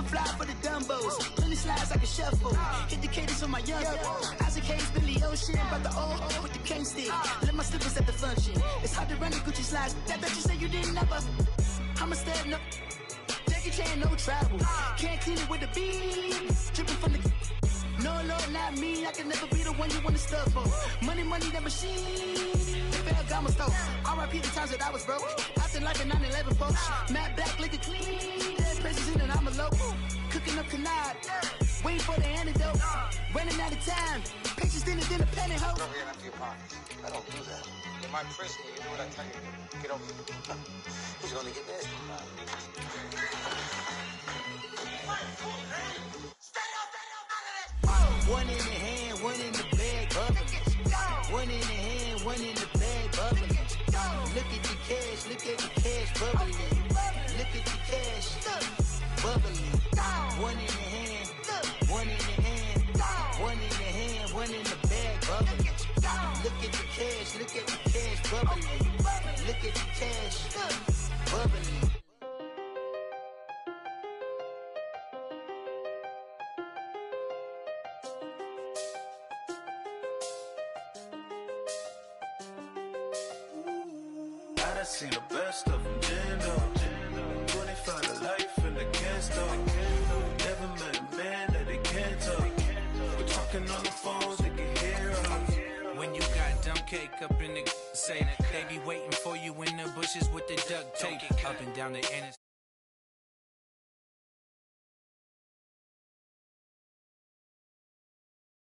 fly for the Dumbos. Plenty slides like a shuffle. Hit the cadence on my young. Isaac Hayes, Billy Ocean. About the old with the cane stick. Let my slippers at the function. It's hard to run the Gucci slides. That you say you didn't never. I'm a step no. Jackie Chan, no travel. Can't clean it with the beat. Dripping from the. No, Lord, not me. I can never be the one you want to stuff for. Money, that machine. Got my stove. R.I.P. the times that I was broke. Acting like a 9/11 folks. Matte black, liquor clean. Dead presses in and I'm a local. Cooking up canard. Waiting for the antidote. Running out of time. Patience thinner than a penny hoe. Over here and empty your pockets. I don't do that. In my prison, you do what I tell you to. Get over here. Who's gonna get this? One in the hand, one in the bag, bubbling. One in the hand, one in the bag, bubbling. Look at the cash, bubbling. Look at the cash, bubbling. One in the hand, one in the hand, one in the hand, one in the bag, bubbling. Look at the cash, bubbling. Look at the cash, bubbling. I seen the best of them, Jando. 25 to life in the can't stop. Never met a man that they can't talk. We're talking on the phones, they can hear us. When you got dumb cake up in the say, they be waiting for you in the bushes with the duct tape. Up and down the interstate.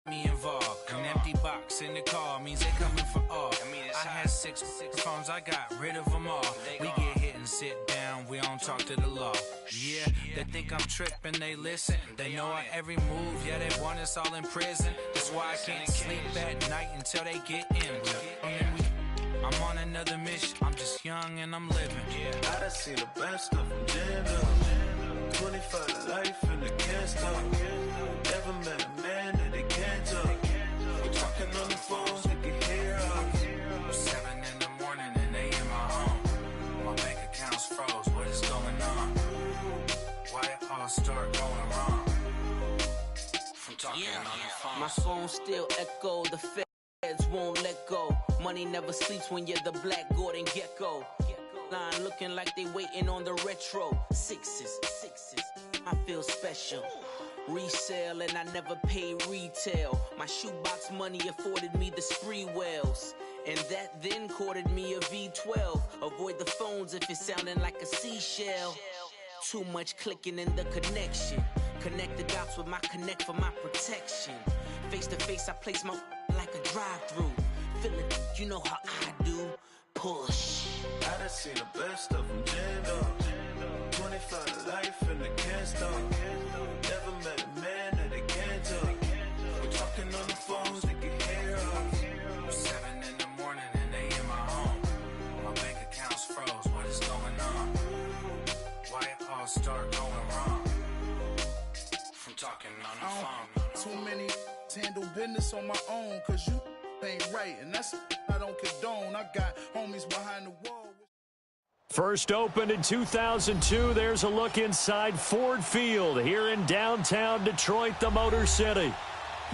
Me involved. An empty box in the car means they coming for all. I had six phones, I got rid of them all. We get hit and sit down, we don't talk to the law. Yeah, they think I'm tripping, they listen. They know our every move, yeah, they want us all in prison. That's why I can't sleep at night until they get in. I'm on another mission, I'm just young and I'm living. I done seen the best of them, Jando. 25 to life in the can't stop. Never met a man that they can't talk. We're talking on the phones, they can hear us. 7 in the morning and they in my home. My bank account's froze, what is going on? Why it all start going wrong? From talking on the phone. My phone still echo, the feds won't let go. Money never sleeps when you're the Black Gordon Gecko. Line looking like they waiting on the retro. Sixes, I feel special. Resale and I never pay retail. My shoebox money afforded me the spree wells. And that then courted me a V12. Avoid the phones if it's sounding like a seashell. Too much clicking in the connection. Connect the dots with my connect for my protection. Face to face I place my like a drive-through. Feel it, you know how I do. Push. I done seen the best of them, Jando. 25 to life in the can't stop. Never met a man that they can't talk. We're talking on the phones, they can hear us. 7 in the morning and they in my home. My bank account's froze, what is going on? Why it all start going wrong? From talking on the phone. Too many handle business on my own, cause you ain't right, and that's I don't condone. I got homies behind the wall. First opened in 2002, there's a look inside Ford Field here in downtown Detroit, the Motor City.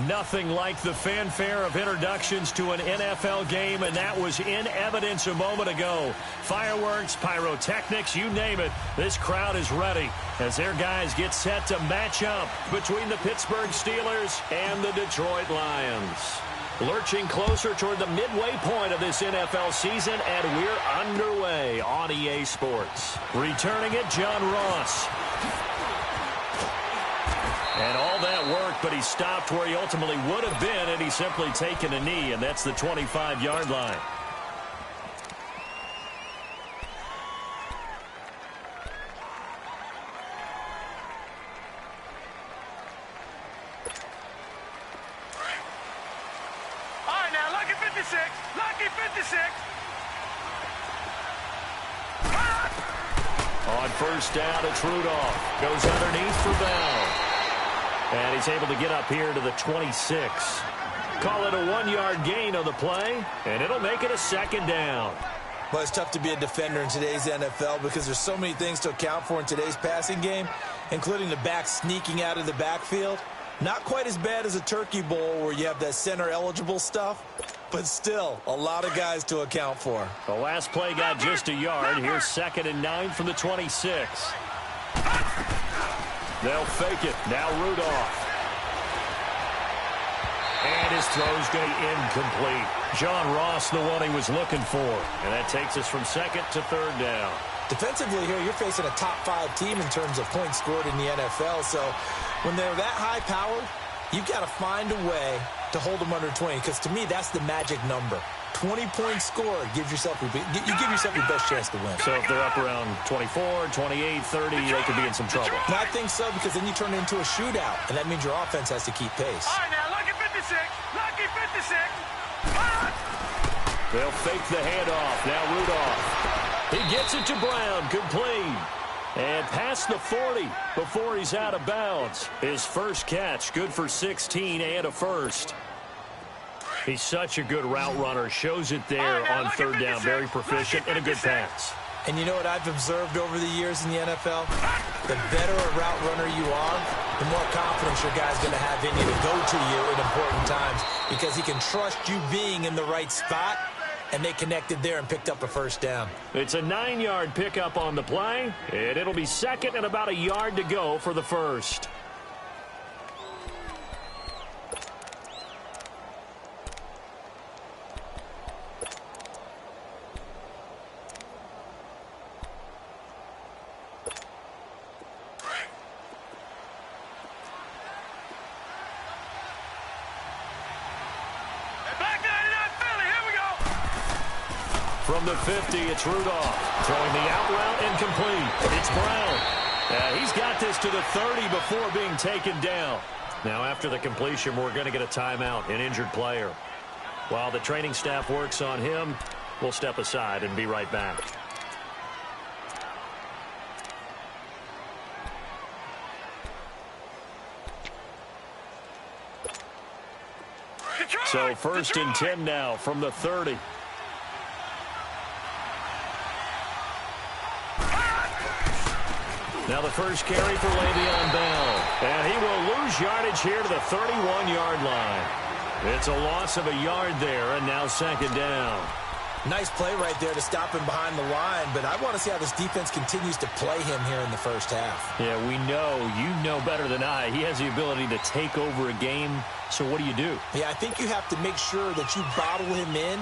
Nothing like the fanfare of introductions to an NFL game, and that was in evidence a moment ago. Fireworks, pyrotechnics, you name it. This crowd is ready as their guys get set to match up between the Pittsburgh Steelers and the Detroit Lions. Lurching closer toward the midway point of this NFL season, and we're underway on EA Sports. Returning it, John Ross. And all that work, but he stopped where he ultimately would have been, and he's simply taken a knee, and that's the 25-yard line. Lucky 56. On first down, it's Rudolph. Goes underneath for Bell. And he's able to get up here to the 26. Call it a 1-yard gain on the play, and it'll make it a second down. Well, it's tough to be a defender in today's NFL because there's so many things to account for in today's passing game. including the back sneaking out of the backfield. Not quite as bad as a turkey bowl where you have that center-eligible stuff, but still a lot of guys to account for. The last play got just a yard. Here's 2nd and 9 from the 26. They'll fake it. Now Rudolph. And his throw's going to be incomplete. John Ross, the one he was looking for. And that takes us from 2nd to 3rd down. Defensively here, you're facing a top-5 team in terms of points scored in the NFL. So when they're that high-powered, you've got to find a way to hold them under 20. Because to me, that's the magic number. 20-point score gives yourself you give yourself your best chance to win. So if they're up around 24, 28, 30, they could be in some trouble. And I think so, because then you turn it into a shootout, and that means your offense has to keep pace. All right, now, lucky 56. Lucky 56. They'll fake the handoff. Now Rudolph. He gets it to Brown, complete. And past the 40 before he's out of bounds. His first catch, good for 16 and a first. He's such a good route runner. Shows it there on 3rd down. Very proficient and a good pass. And you know what I've observed over the years in the NFL? The better a route runner you are, the more confidence your guy's going to have in you to go to you in important times, because he can trust you being in the right spot. And they connected there and picked up a first down. It's a 9-yard pickup on the play, and it'll be 2nd and about a yard to go for the first. From the 50, it's Rudolph. Throwing the out route incomplete. It's Brown. He's got this to the 30 before being taken down. Now, after the completion, we're going to get a timeout, an injured player. While the training staff works on him, we'll step aside and be right back. So 1st and 10 now from the 30. Now the first carry for Le'Veon Bell. And he will lose yardage here to the 31-yard line. It's a loss of a yard there, and now 2nd down. Nice play right there to stop him behind the line, but I want to see how this defense continues to play him here in the first half. Yeah, we know. You know better than I. He has the ability to take over a game, so what do you do? Yeah, I think you have to make sure that you bottle him in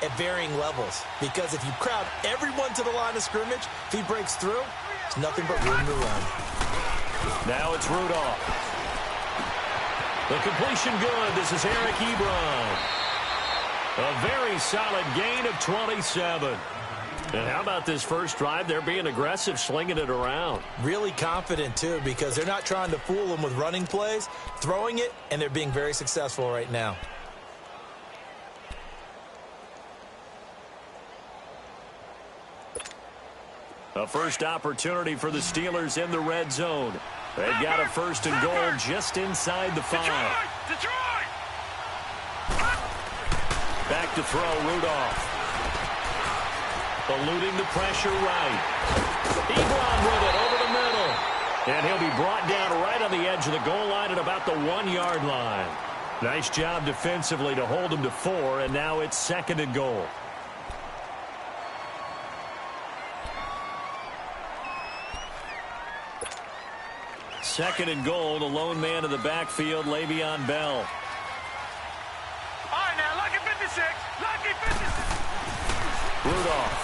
at varying levels, because if you crowd everyone to the line of scrimmage, if he breaks through, it's nothing but room to run. Now it's Rudolph. The completion good. This is Eric Ebron. A very solid gain of 27. And how about this first drive? They're being aggressive, slinging it around. Really confident, too, because they're not trying to fool them with running plays, throwing it, and they're being very successful right now. A first opportunity for the Steelers in the red zone. They've got a 1st and goal just inside the 5. Detroit! Back to throw, Rudolph. Eluding the pressure right. Ebron with it over the middle. And he'll be brought down right on the edge of the goal line at about the 1-yard line. Nice job defensively to hold him to 4, and now it's 2nd and goal. Second and goal, the lone man in the backfield, Le'Veon Bell. All right, now, lucky 56. Lucky 56. Rudolph.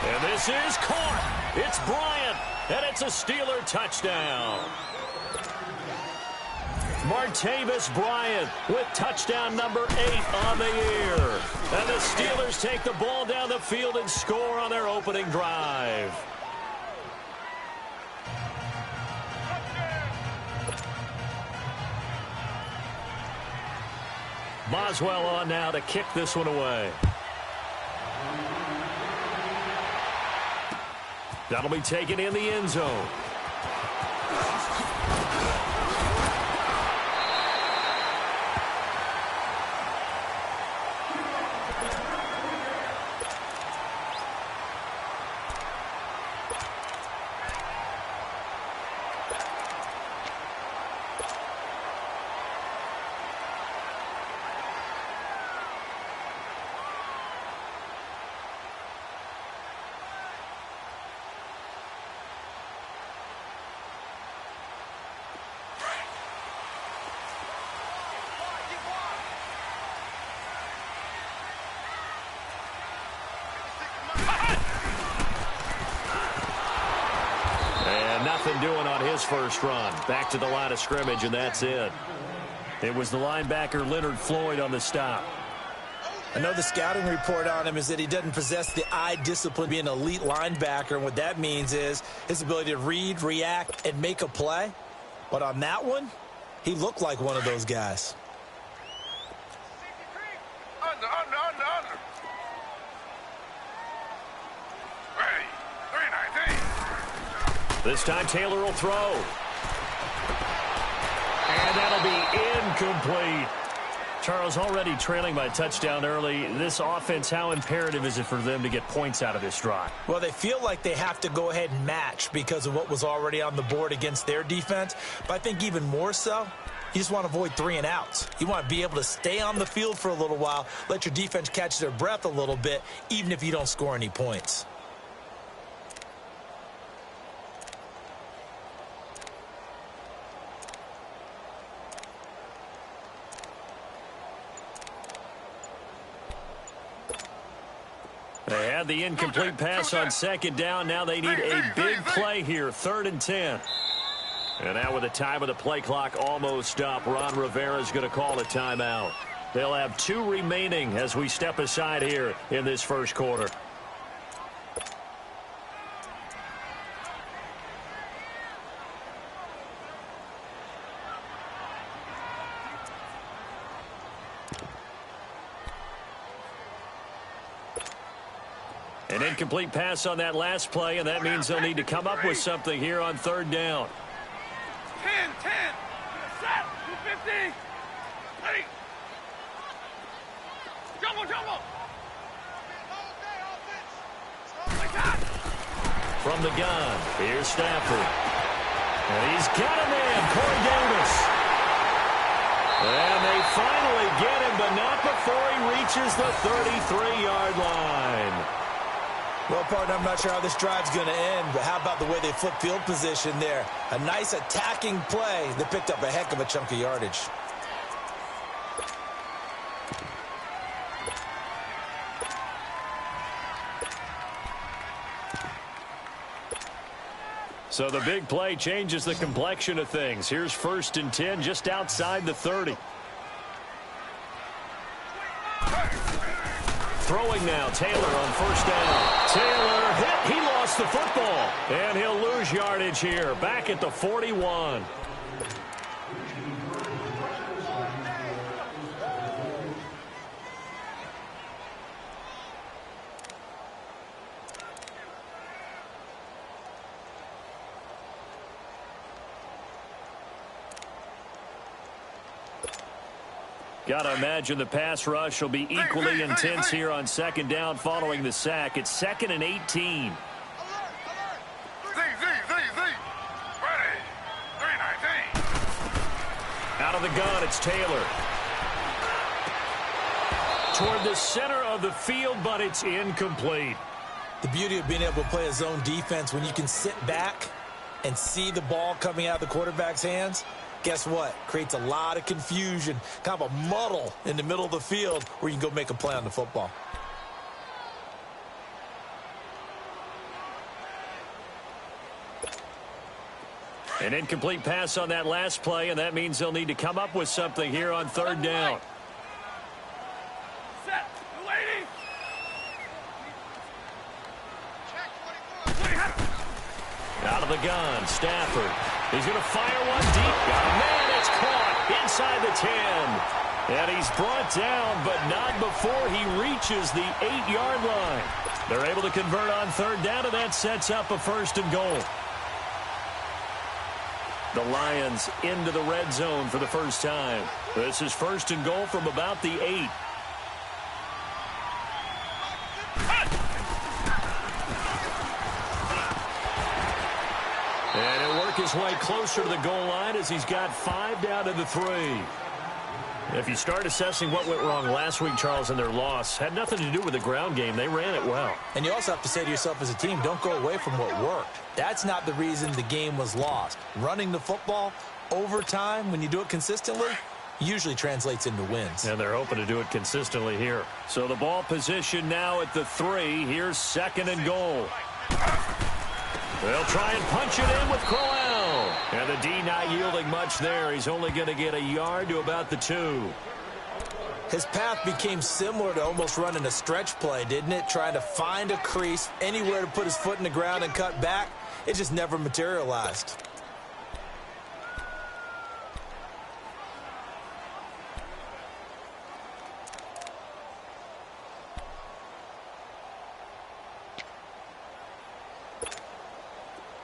And this is caught. It's Bryant, and it's a Steeler touchdown. Martavis Bryant with touchdown number 8 on the year. And the Steelers take the ball down the field and score on their opening drive. Boswell on now to kick this one away. That'll be taken in the end zone. his first run. Back to the line of scrimmage, and that's it. It was the linebacker Leonard Floyd on the stop. I know the scouting report on him is that he doesn't possess the eye discipline, being an elite linebacker, and what that means is his ability to read, react, and make a play. But on that one, he looked like one of those guys. Under. Ready. 3-19. This time Taylor will throw. And that'll be incomplete. Charles, already trailing by a touchdown early. This offense, how imperative is it for them to get points out of this drive? Well, they feel like they have to go ahead and match because of what was already on the board against their defense. But I think even more so, you just want to avoid 3 and outs. You want to be able to stay on the field for a little while, let your defense catch their breath a little bit, even if you don't score any points. They had the incomplete pass on second down. Now they need a big play here, 3rd and 10. And now with the time of the play clock almost up, Ron Rivera is going to call a timeout. They'll have 2 remaining as we step aside here in this first quarter. An incomplete pass on that last play, and that means they'll need to come up with something here on 3rd down. 10. Set. 250. Ready. Jumbo. From the gun, here's Stafford. And he's got a man, Corey Davis. And they finally get him, but not before he reaches the 33-yard line. Well, partner, I'm not sure how this drive's going to end, but how about the way they flip field position there? A nice attacking play that picked up a heck of a chunk of yardage. So the big play changes the complexion of things. Here's 1st and 10 just outside the 30. Throwing now, Taylor on 1st down. Taylor hit, he lost the football. And he'll lose yardage here, back at the 41. Got to imagine the pass rush will be equally intense here on 2nd down following the sack. It's 2nd and 18. Z. Ready. 3-19. Out of the gun, it's Taylor. Toward the center of the field, but it's incomplete. The beauty of being able to play a zone defense when you can sit back and see the ball coming out of the quarterback's hands, guess what? Creates a lot of confusion, kind of a muddle in the middle of the field where you can go make a play on the football. An incomplete pass on that last play, and that means they'll need to come up with something here on 3rd down. Set. Lady. Out of the gun, Stafford. He's going to fire one deep. Got a man, it's caught inside the 10. And he's brought down, but not before he reaches the 8-yard line. They're able to convert on 3rd down, and that sets up a 1st and goal. The Lions into the red zone for the first time. This is 1st and goal from about the 8. And he'll work his way closer to the goal line as he's got 5 down to the 3. If you start assessing what went wrong last week, Charles, in their loss, had nothing to do with the ground game. They ran it well. And you also have to say to yourself as a team, don't go away from what worked. That's not the reason the game was lost. Running the football over time, when you do it consistently, usually translates into wins. And they're hoping to do it consistently here. So the ball position now at the 3. Here's 2nd and goal. They'll try and punch it in with Crowell. And the D not yielding much there. He's only going to get a yard to about the 2. His path became similar to almost running a stretch play, didn't it? Trying to find a crease, anywhere to put his foot in the ground and cut back. It just never materialized.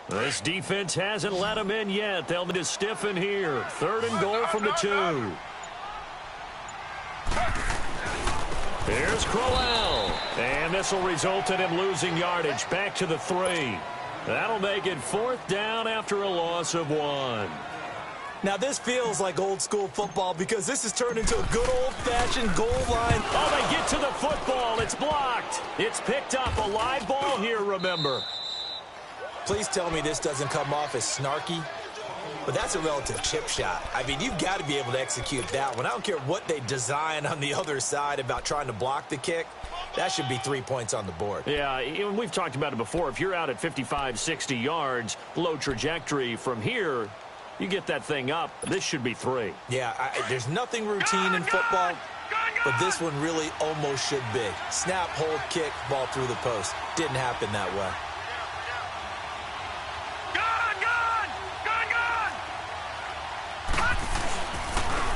This defense hasn't let him in yet. They'll need to stiffen here. 3rd and goal from the 2. Here's Crowell. And this will result in him losing yardage back to the 3. That'll make it 4th down after a loss of 1. Now this feels like old school football because this has turned into a good old-fashioned goal line. Oh, they get to the football. It's blocked. It's picked up. A live ball here, remember. Please tell me this doesn't come off as snarky, but that's a relative chip shot. I mean, you've got to be able to execute that one. I don't care what they design on the other side about trying to block the kick. That should be 3 points on the board. Yeah, we've talked about it before. If you're out at 55, 60 yards, low trajectory from here, you get that thing up. This should be 3. Yeah, there's nothing routine in football, but this one really almost should be. Snap, hold, kick, ball through the post. Didn't happen that way.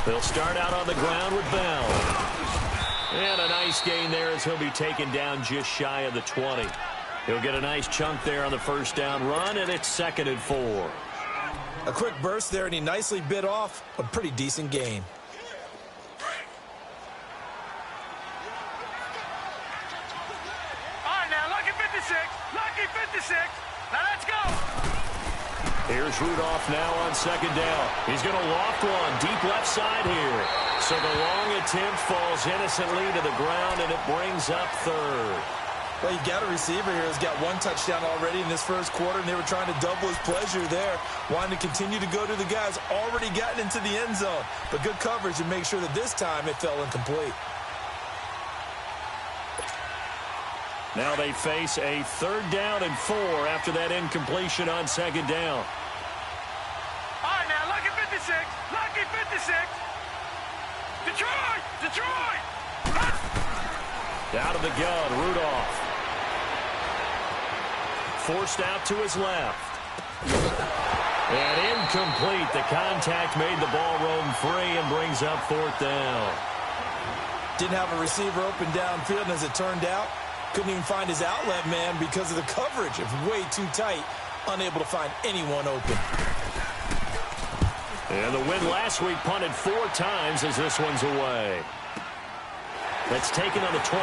They'll start out on the ground with Bell. And a nice gain there as he'll be taken down just shy of the 20. He'll get a nice chunk there on the 1st down run, and it's 2nd and 4. A quick burst there, and he nicely bit off a pretty decent gain. All right, now, lucky 56. Lucky 56. Now, let's go. Here's Rudolph now on 2nd down. He's going to loft one deep left side here. So the long attempt falls innocently to the ground, and it brings up 3rd. Well, you got a receiver here who's got 1 touchdown already in this 1st quarter, and they were trying to double his pleasure there, wanting to continue to go to the guys already gotten into the end zone. But good coverage to make sure that this time it fell incomplete. Now they face a 3rd down and 4 after that incompletion on 2nd down. All right, now, lucky 56. Lucky 56. Detroit! Detroit! Out of the gun, Rudolph. Forced out to his left. And incomplete. The contact made the ball roam free and brings up 4th down. Didn't have a receiver open downfield, and as it turned out, couldn't even find his outlet man because of the coverage. It was way too tight, unable to find anyone open. And the win last week punted 4 times as this one's away. That's taken on the 25.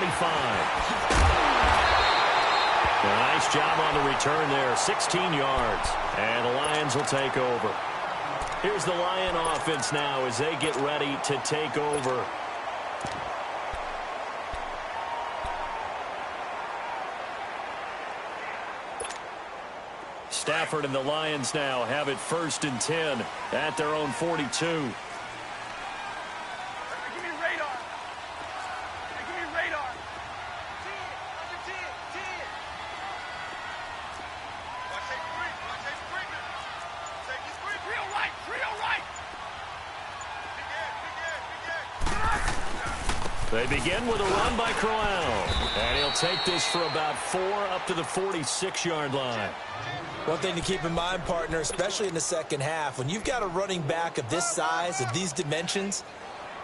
A nice job on the return there, 16 yards. And the Lions will take over. Here's the Lion offense now as they get ready to take over. Stafford and the Lions now have it 1st and 10 at their own 42. Give me radar. Give me radar. 10, 10. Watch that screen. Watch that screen. Take your screen. Real right. Real right. They begin with a run by Crowell. And he'll take this for about 4 up to the 46-yard line. One thing to keep in mind, partner, especially in the 2nd half, when you've got a running back of this size, of these dimensions,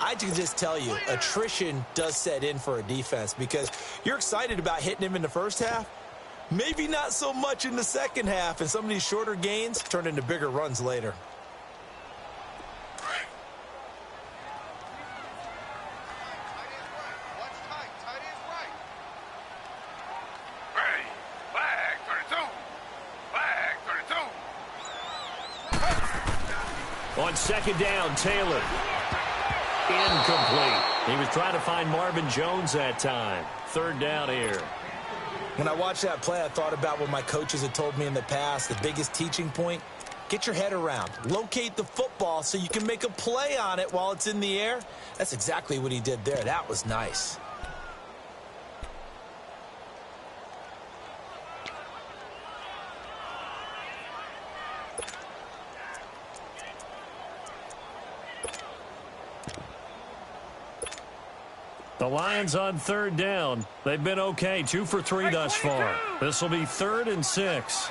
I can just tell you, attrition does set in for a defense because you're excited about hitting him in the 1st half, maybe not so much in the 2nd half, and some of these shorter gains turn into bigger runs later. On 2nd down, Taylor. Incomplete. He was trying to find Marvin Jones that time. 3rd down here. When I watched that play, I thought about what my coaches had told me in the past. The biggest teaching point, get your head around. Locate the football so you can make a play on it while it's in the air. That's exactly what he did there. That was nice. The Lions on third down. They've been okay, 2 for 3 thus far. This will be 3rd and 6.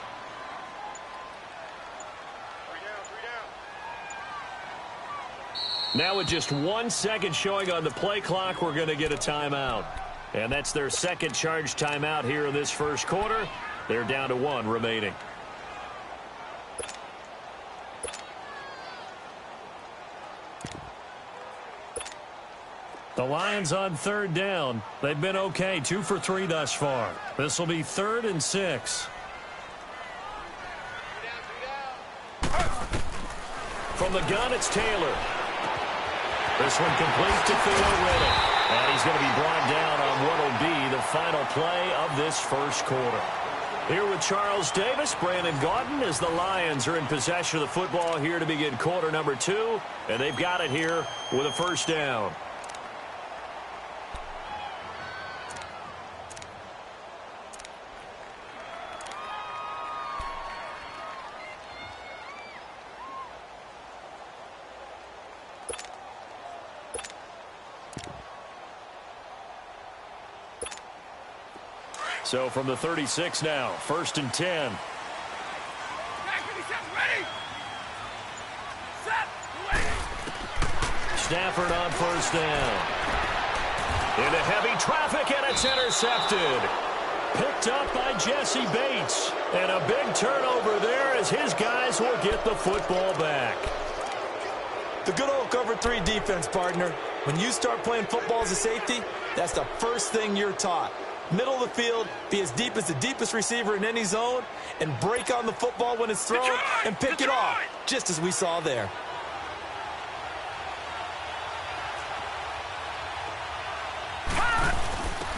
Now with just 1 second showing on the play clock, we're going to get a timeout. And that's their second charge timeout here in this first quarter. They're down to 1 remaining. The Lions on third down. They've been okay, 2 for 3 thus far. This will be 3rd and 6. From the gun, it's Taylor. This one complete to Theo Riddick. And he's going to be brought down on what will be the final play of this first quarter. Here with Charles Davis, Brandon Gaudin, as the Lions are in possession of the football here to begin quarter number 2. And they've got it here with a first down. So from the 36 now, 1st and 10. Stafford on first down. Into heavy traffic, and it's intercepted. Picked up by Jesse Bates. And a big turnover there as his guys will get the football back. The good old cover 3 defense, partner. When you start playing football as a safety, that's the first thing you're taught. Middle of the field, be as deep as the deepest receiver in any zone, and break on the football when it's thrown and pick it off, just as we saw there.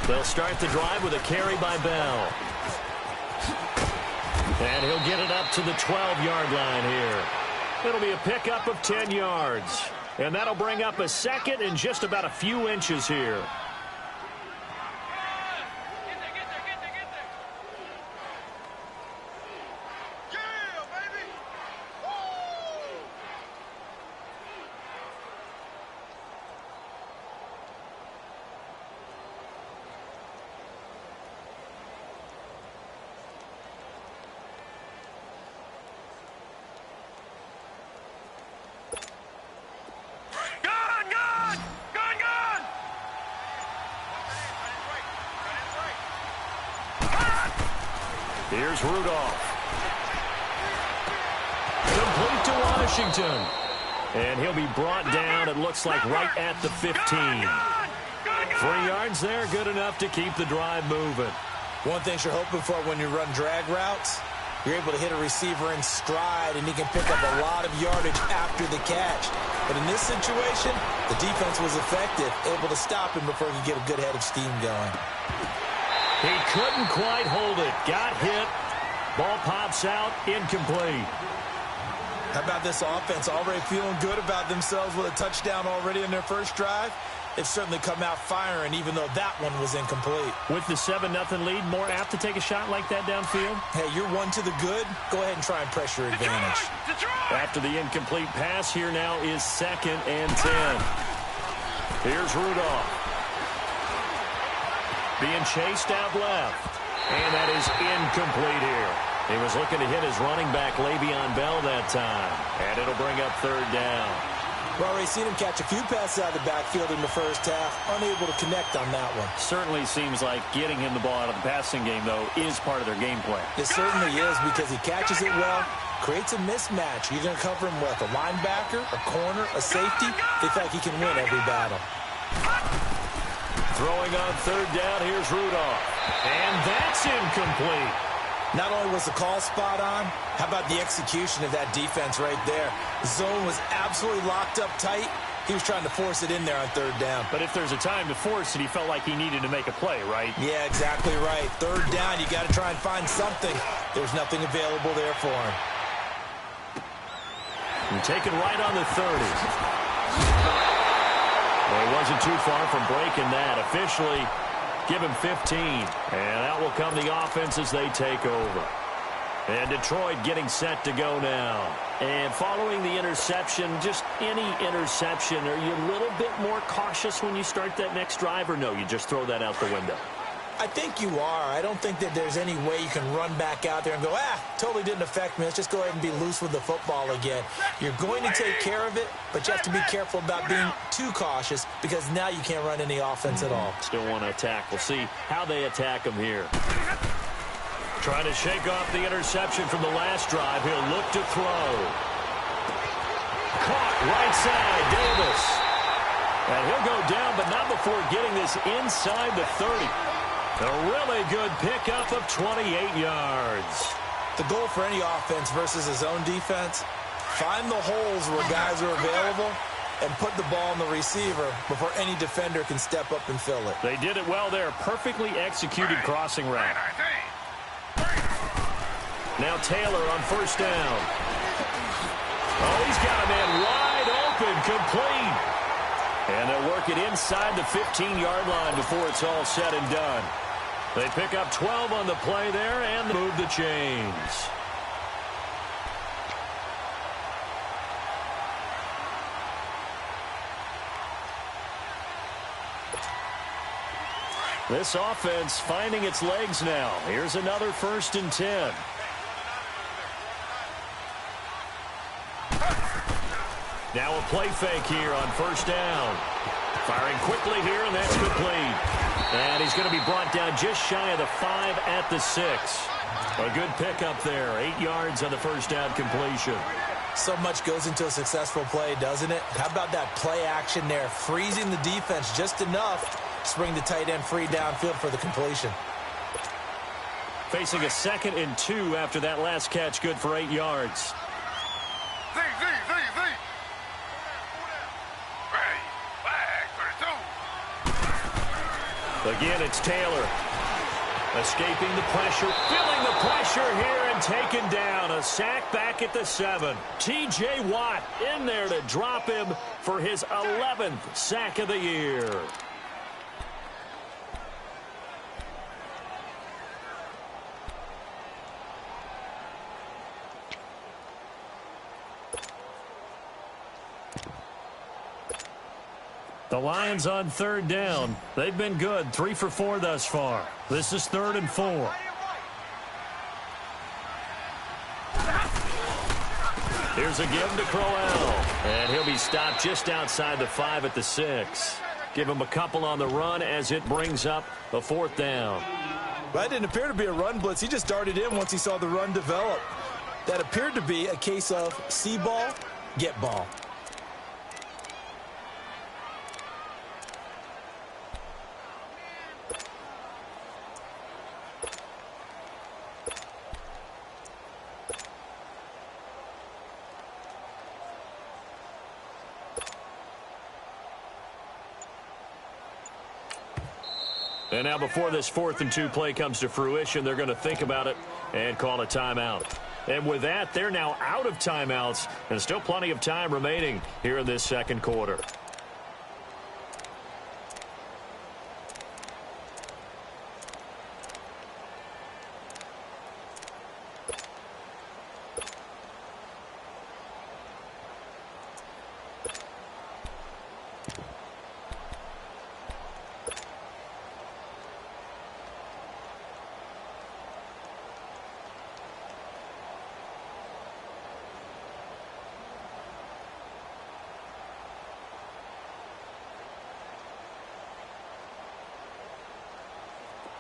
They'll start the drive with a carry by Bell. And he'll get it up to the 12-yard line here. It'll be a pickup of 10 yards. And that'll bring up a second and just about a few inches here. Here's Rudolph. Complete to Washington. And he'll be brought down, it looks like, right at the 15. 3 yards there, good enough to keep the drive moving. One thing you're hoping for when you run drag routes, you're able to hit a receiver in stride, and he can pick up a lot of yardage after the catch. But in this situation, the defense was effective, able to stop him before he could get a good head of steam going. He couldn't quite hold it. Got hit. Ball pops out. Incomplete. How about this offense already feeling good about themselves with a touchdown already in their first drive? They've certainly come out firing, even though that one was incomplete. With the 7-0 lead, more apt to take a shot like that downfield? Hey, you're one to the good. Go ahead and try and press your advantage. After the incomplete pass, here now is 2nd and 10. Here's Rudolph. Being chased out left. And that is incomplete here. He was looking to hit his running back, Le'Veon Bell, that time. And it'll bring up 3rd down. We've already seen him catch a few passes out of the backfield in the first half. Unable to connect on that one. Certainly seems like getting him the ball out of the passing game, though, is part of their game plan. It certainly is, because he catches it well, creates a mismatch. You're going to cover him with a linebacker, a corner, a safety. They feel like he can win every battle. Throwing on 3rd down, here's Rudolph. And that's incomplete. Not only was the call spot on, how about the execution of that defense right there? The zone was absolutely locked up tight. He was trying to force it in there on 3rd down. But if there's a time to force it, he felt like he needed to make a play, right? Yeah, exactly right. 3rd down, you got to try and find something. There's nothing available there for him. And taken right on the 30. Well, he wasn't too far from breaking that. Officially, give him 15. And out will come the offense as they take over. And Detroit getting set to go now. And following the interception, just any interception, are you a little bit more cautious when you start that next drive, or no, you just throw that out the window? I think you are. I don't think that there's any way you can run back out there and go, totally didn't affect me. Let's just go ahead and be loose with the football again. You're going to take care of it, but you have to be careful about being too cautious because now you can't run any offense at all. Still want to attack. We'll see how they attack him here. Trying to shake off the interception from the last drive. He'll look to throw. Caught right side, Davis. And he'll go down, but not before getting this inside the 30. A really good pickup of 28 yards. The goal for any offense versus his own defense, find the holes where guys are available and put the ball on the receiver before any defender can step up and fill it. They did it well there. Perfectly executed crossing route. Now Taylor on first down. Oh, he's got a man wide open, complete. And they'll work it inside the 15-yard line before it's all said and done. They pick up 12 on the play there and move the chains. This offense finding its legs now. Here's another 1st and 10. Now a play fake here on first down. Firing quickly here, and that's complete. And he's going to be brought down just shy of the 5 at the 6. A good pickup there. 8 yards on the first down completion. So much goes into a successful play, doesn't it? How about that play action there? Freezing the defense just enough to bring the tight end free downfield for the completion. Facing a 2nd and 2 after that last catch, good for 8 yards. Again, it's Taylor. Escaping the pressure, feeling the pressure here and taken down. A sack back at the 7. T.J. Watt in there to drop him for his 11th sack of the year. The Lions on 3rd down. They've been good, 3 for 4 thus far. This is 3rd and 4. Here's a give to Crowell. And he'll be stopped just outside the 5 at the 6. Give him a couple on the run as it brings up a 4th down. That didn't appear to be a run blitz. He just darted in once he saw the run develop. That appeared to be a case of see ball, get ball. And now before this 4th and 2 play comes to fruition, they're going to think about it and call a timeout. And with that, they're now out of timeouts and still plenty of time remaining here in this 2nd quarter.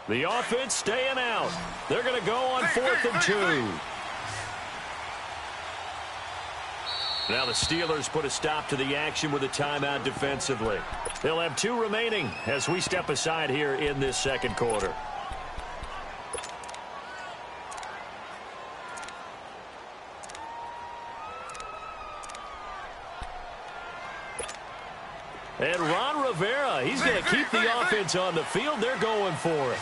The offense staying out. They're going to go on 4th and 2. Now the Steelers put a stop to the action with a timeout defensively. They'll have 2 remaining as we step aside here in this 2nd quarter. And Ron Rivera, he's going to keep the offense on the field. They're going for it.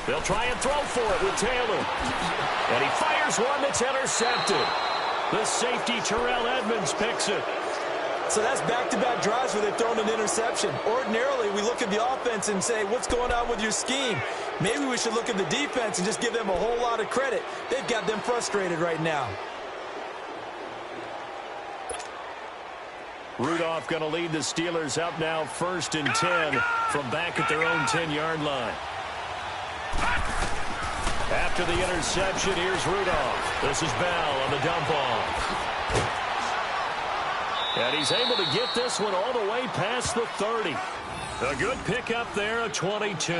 They'll try and throw for it with Taylor. And he fires one that's intercepted. The safety, Terrell Edmonds, picks it. So that's back-to-back drives where they've thrown an interception. Ordinarily, we look at the offense and say, what's going on with your scheme? Maybe we should look at the defense and just give them a whole lot of credit. They've got them frustrated right now. Rudolph going to lead the Steelers up now 1st and 10 from back at their own 10-yard line. After the interception, here's Rudolph. This is Bell on the dump off. And he's able to get this one all the way past the 30. A good pickup there, a 22.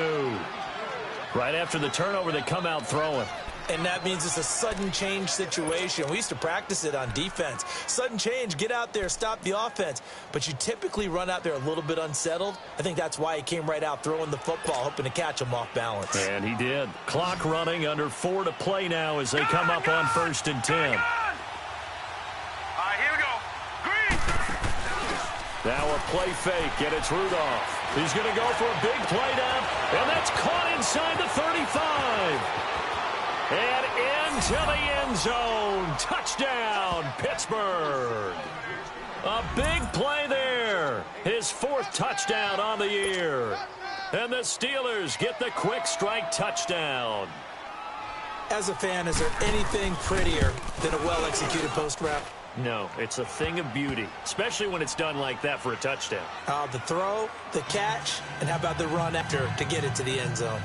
Right after the turnover, they come out throwing. And that means it's a sudden change situation. We used to practice it on defense. Sudden change, get out there, stop the offense. But you typically run out there a little bit unsettled. I think that's why he came right out throwing the football, hoping to catch him off balance. And he did. Clock running, under 4 to play now as they come up on 1st and 10. All right, here we go. Green. Now a play fake, and it's Rudolph. He's going to go for a big play down, and that's caught inside the 35. And into the end zone. Touchdown, Pittsburgh. A big play there. His 4th touchdown on the year. And the Steelers get the quick strike touchdown. As a fan, is there anything prettier than a well-executed post route? No, it's a thing of beauty, especially when it's done like that for a touchdown. The throw, the catch, and how about the run after to get it to the end zone?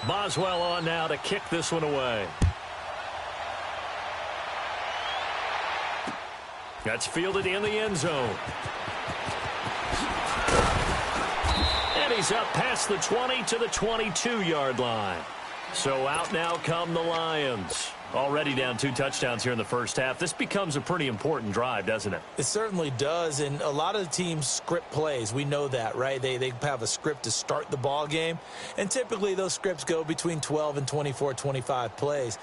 Boswell on now to kick this one away. That's fielded in the end zone. And he's up past the 20 to the 22-yard line. So out now come the Lions. Already down 2 touchdowns here in the first half. This becomes a pretty important drive, doesn't it? It certainly does, and a lot of the teams script plays. We know that, right? They have a script to start the ball game, and typically those scripts go between 12 and 24, 25 plays.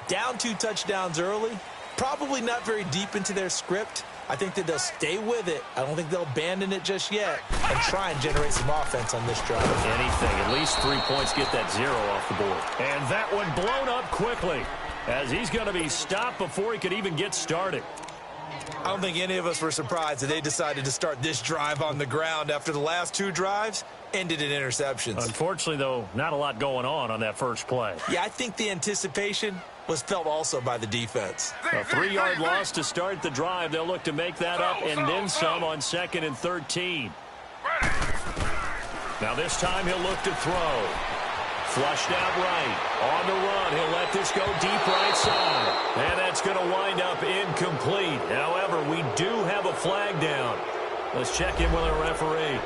Down 2 touchdowns early, probably not very deep into their script. I think that they'll stay with it. I don't think they'll abandon it just yet and try and generate some offense on this drive. Anything. At least 3 points, get that 0 off the board. And that one blown up quickly as he's going to be stopped before he could even get started. I don't think any of us were surprised that they decided to start this drive on the ground after the last 2 drives ended in interceptions. Unfortunately, though, not a lot going on that first play. Yeah, I think the anticipation was felt also by the defense. A 3-yard loss to start the drive. They'll look to make that up and then some on 2nd and 13. Now this time he'll look to throw. Flushed out right. On the run. He'll let this go deep right side. And that's going to wind up incomplete. However, we do have a flag down. Let's check in with our referee.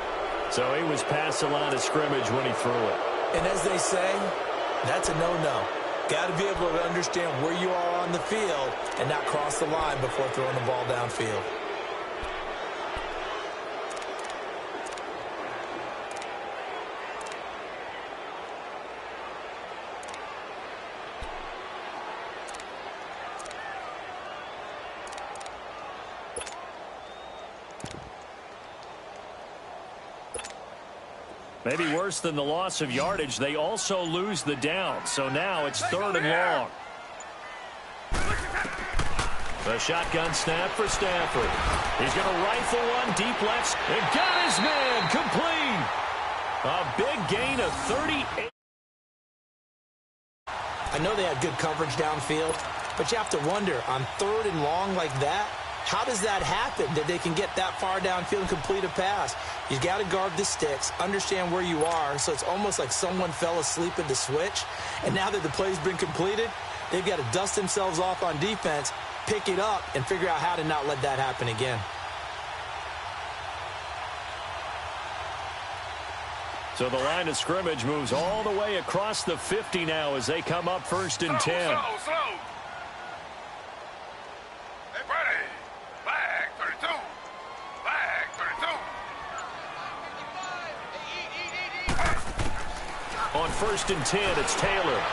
So he was past the line of scrimmage when he threw it. And as they say, that's a no-no. Got to be able to understand where you are on the field and not cross the line before throwing the ball downfield. Maybe worse than the loss of yardage, they also lose the down. So now it's 3rd and long. The shotgun snap for Stafford. He's going to rifle one deep left. And got his man complete. A big gain of 38. I know they had good coverage downfield, but you have to wonder, on 3rd and long like that, how does that happen that they can get that far downfield and complete a pass? You got to guard the sticks, understand where you are, so it's almost like someone fell asleep in the switch, and now that the play's been completed, they've got to dust themselves off on defense, pick it up, and figure out how to not let that happen again. So the line of scrimmage moves all the way across the 50 now as they come up 1st and 10. Slow. Hey, Brady. Flag 32. Flag 32. on 1st and 10. It's Taylor.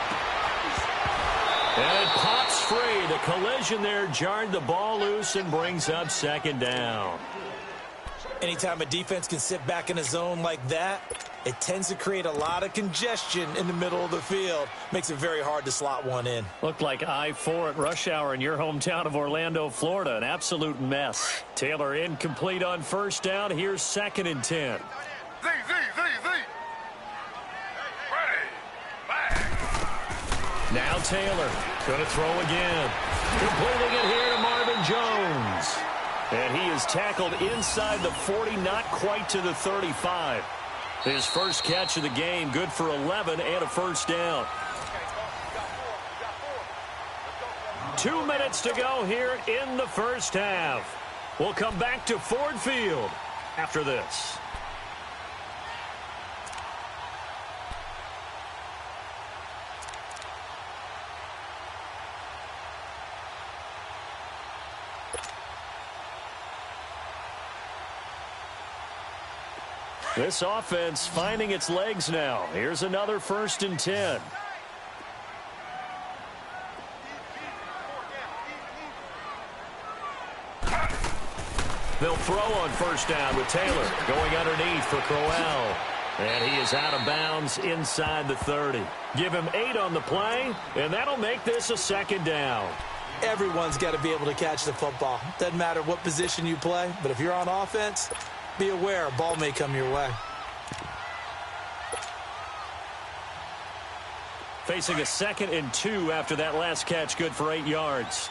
And it pops free. The collision there jarred the ball loose and brings up 2nd down. Anytime a defense can sit back in a zone like that, it tends to create a lot of congestion in the middle of the field. Makes it very hard to slot one in. Looked like I-4 at rush hour in your hometown of Orlando, Florida. An absolute mess. Taylor incomplete on 1st down. Here's 2nd and 10. Z. Ready. Back. Now Taylor going to throw again. Completing it here to Marvin Jones. And he is tackled inside the 40, not quite to the 35. His first catch of the game, good for 11 and a 1st down. 2 minutes to go here in the 1st half. We'll come back to Ford Field after this. This offense finding its legs now. Here's another 1st and 10. They'll throw on 1st down with Taylor going underneath for Crowell. And he is out of bounds inside the 30. Give him 8 on the play, and that'll make this a 2nd down. Everyone's got to be able to catch the football. Doesn't matter what position you play, but if you're on offense, be aware a ball may come your way. Facing a 2nd and 2 after that last catch, good for 8 yards.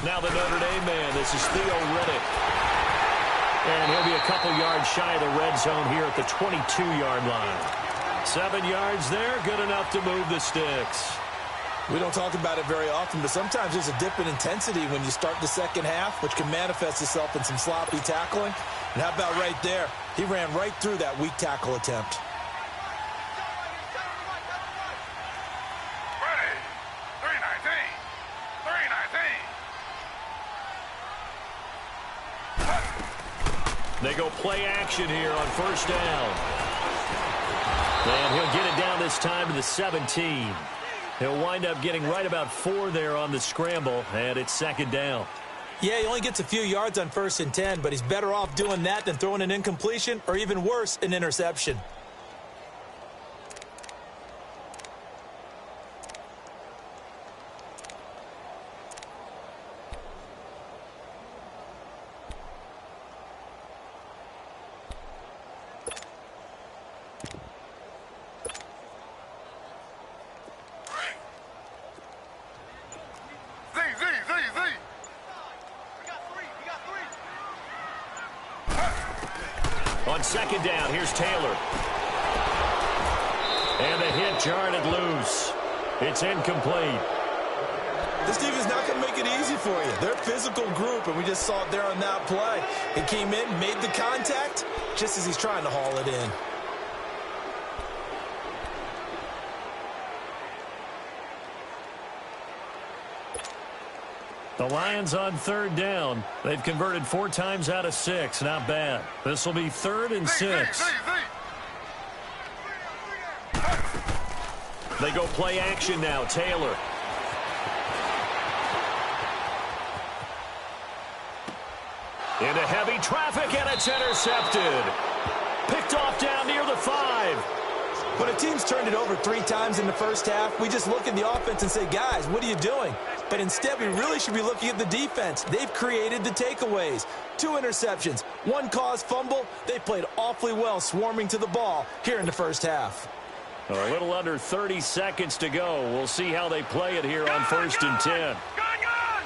Now the Notre Dame man, this is Theo Riddick. And he'll be a couple yards shy of the red zone here at the 22-yard line. 7 yards there, good enough to move the sticks. We don't talk about it very often, but sometimes there's a dip in intensity when you start the 2nd half, which can manifest itself in some sloppy tackling. And how about right there? He ran right through that weak tackle attempt. Ready. 319. They go play action here on 1st down. And he'll get it down this time to the 17. He'll wind up getting right about 4 there on the scramble, and it's 2nd down. Yeah, he only gets a few yards on 1st and 10, but he's better off doing that than throwing an incompletion or even worse, an interception. On 2nd down, here's Taylor. And the hit jarred it loose. It's incomplete. This team is not going to make it easy for you. They're a physical group, and we just saw it there on that play. He came in, made the contact, just as he's trying to haul it in. The Lions on 3rd down. They've converted 4 times out of 6. Not bad. This will be 3rd and 6. They go play action now. Taylor. Into heavy traffic, and it's intercepted. Picked off down near the 5. When a team's turned it over 3 times in the 1st half, we just look at the offense and say, guys, what are you doing? But instead, we really should be looking at the defense. They've created the takeaways. 2 interceptions, 1 caused fumble. They played awfully well swarming to the ball here in the 1st half. A little under 30 seconds to go. We'll see how they play it here on 1st and 10. Gone!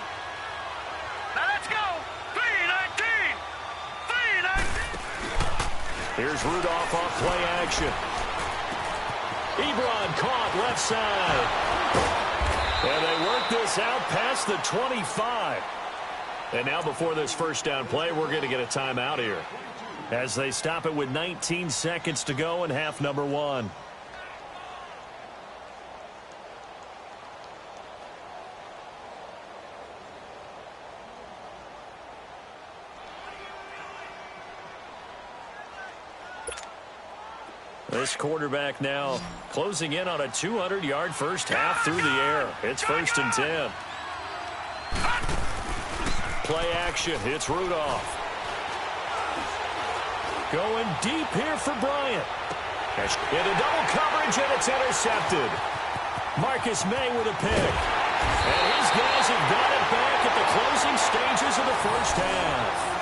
Now let's go! 319! 319! Here's Rudolph off play action. Ebron caught left side. And they work this out past the 25. And now before this 1st down play, we're going to get a timeout here as they stop it with 19 seconds to go in half number 1. This quarterback now closing in on a 200-yard first half through the air. It's 1st and 10. Play action. It's Rudolph. Going deep here for Bryant. Into double coverage, and it's intercepted. Marcus May with a pick. And his guys have got it back at the closing stages of the first half.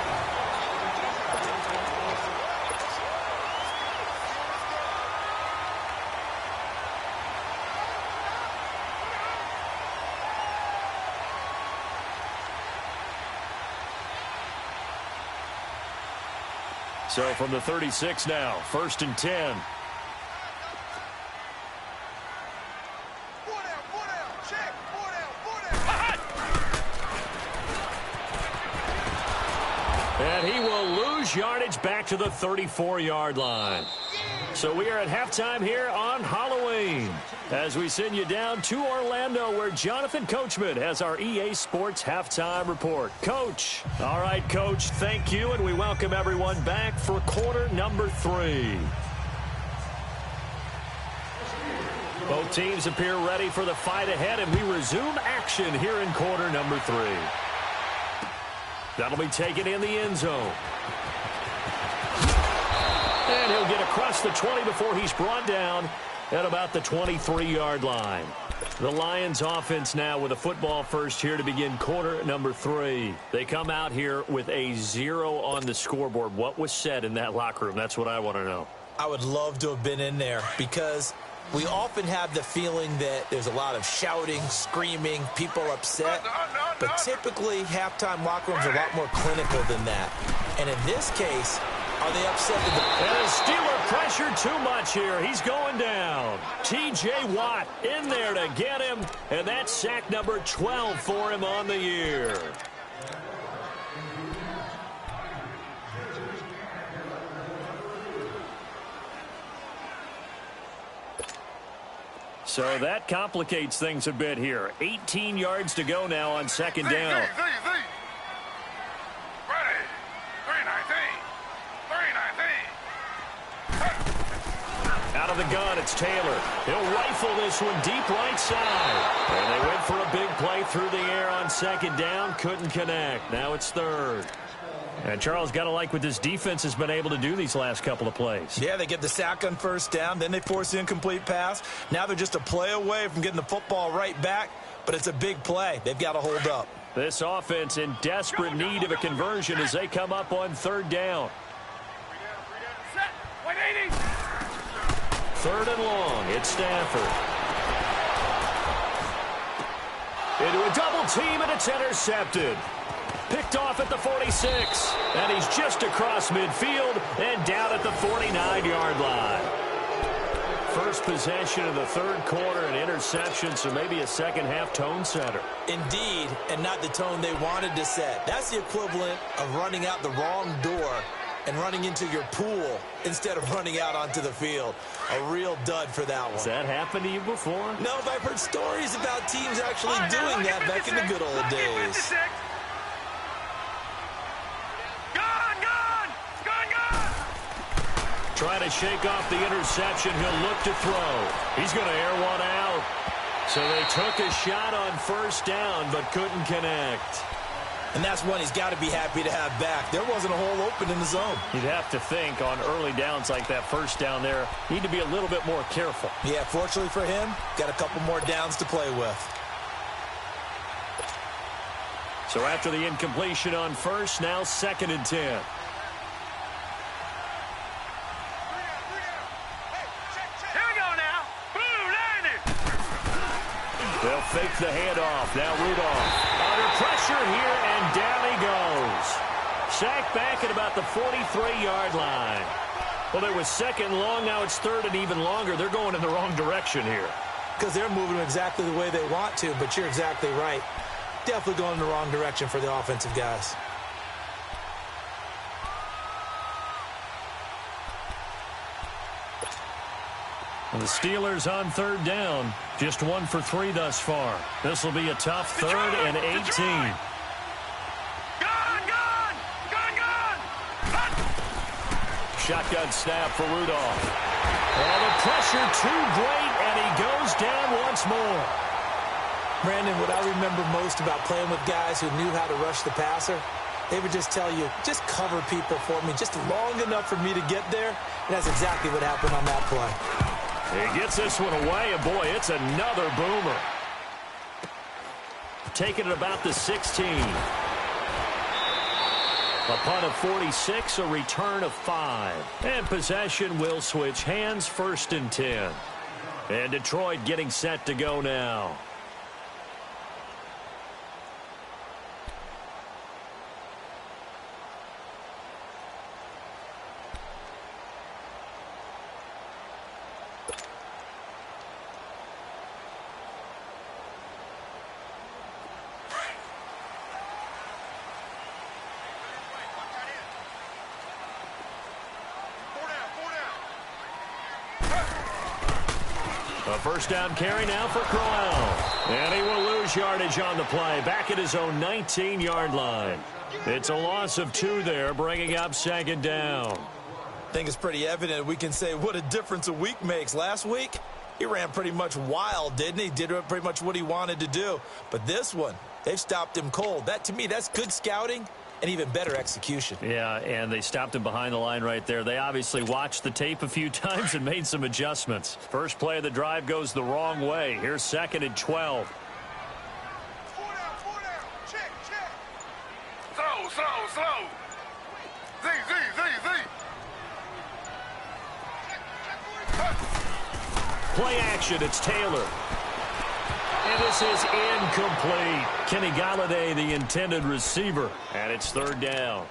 So from the 36 now, 1st and 10. And he will lose yardage back to the 34-yard line. So we are at halftime here on Halloween as we send you down to Orlando, where Jonathan Coachman has our EA Sports halftime report. Coach. All right, Coach, thank you, and we welcome everyone back for quarter number 3. Both teams appear ready for the fight ahead, and we resume action here in quarter number 3. That'll be taken in the end zone. And he'll get across the 20 before he's brought down at about the 23-yard line. The Lions offense now with a football first here to begin quarter number 3. They come out here with a 0 on the scoreboard. What was said in that locker room? That's what I want to know. I would love to have been in there because we often have the feeling that there's a lot of shouting, screaming, people upset. But typically, halftime locker rooms are a lot more clinical than that. And in this case, are they upset with the... And Steeler pressure too much here. He's going down. T.J. Watt in there to get him. And that's sack number 12 for him on the year. So that complicates things a bit here. 18 yards to go now on second down. Ready. 3-19. Out of the gun, it's Taylor. He'll rifle this one deep right side. And they went for a big play through the air on second down. Couldn't connect. Now it's 3rd. And Charles, got to like what this defense has been able to do these last couple of plays. Yeah, they get the sack on first down. Then they force the incomplete pass. Now they're just a play away from getting the football right back. But it's a big play. They've got to hold up. This offense in desperate need of a conversion as they come up on 3rd down. 3rd and long. It's Stafford. Into a double team, and it's intercepted. Picked off at the 46, and he's just across midfield and down at the 49-yard line. First possession of the 3rd quarter, an interception, so maybe a second-half tone setter. Indeed, and not the tone they wanted to set. That's the equivalent of running out the wrong door and running into your pool instead of running out onto the field. A real dud for that one. Has that happened to you before? No, but I've heard stories about teams actually doing that back in the good old days. Trying to shake off the interception. He'll look to throw. He's going to air one out. So they took a shot on first down, but couldn't connect. And that's one he's got to be happy to have back. There wasn't a hole open in the zone. You'd have to think on early downs like that first down there, need to be a little bit more careful. Yeah, fortunately for him, got a couple more downs to play with. So after the incompletion on first, now 2nd and 10. They'll fake the handoff. Now Rudolph under pressure here, and down he goes. Sacked back at about the 43-yard line. Well, it was 2nd and long. Now it's 3rd and even longer. They're going in the wrong direction here. Because they're moving exactly the way they want to, but you're exactly right. Definitely going in the wrong direction for the offensive guys. And the Steelers on 3rd down. Just 1 for 3 thus far. This will be a tough 3rd and 18. shotgun snap for Rudolph. And the pressure too great, and he goes down once more. Brandon, what I remember most about playing with guys who knew how to rush the passer, they would just tell you, just cover people for me, just long enough for me to get there. And that's exactly what happened on that play. He gets this one away, and boy, it's another boomer. Taking it about the 16. A punt of 46, a return of 5. And possession will switch hands, 1st and 10. And Detroit getting set to go now. A first down carry now for Crowell. And he will lose yardage on the play, back at his own 19-yard line. It's a loss of 2 there, bringing up 2nd down. I think it's pretty evident we can say what a difference a week makes. Last week, he ran pretty much wild, didn't he? Did pretty much what he wanted to do. But this one, they've stopped him cold. That, to me, that's good scouting and even better execution. Yeah, and they stopped him behind the line right there. They obviously watched the tape a few times and made some adjustments. First play of the drive goes the wrong way. Here's 2nd and 12. 4 down. Check. Slow. Z. Play action, it's Taylor. And this is incomplete. Kenny Galladay, the intended receiver. And it's 3rd down.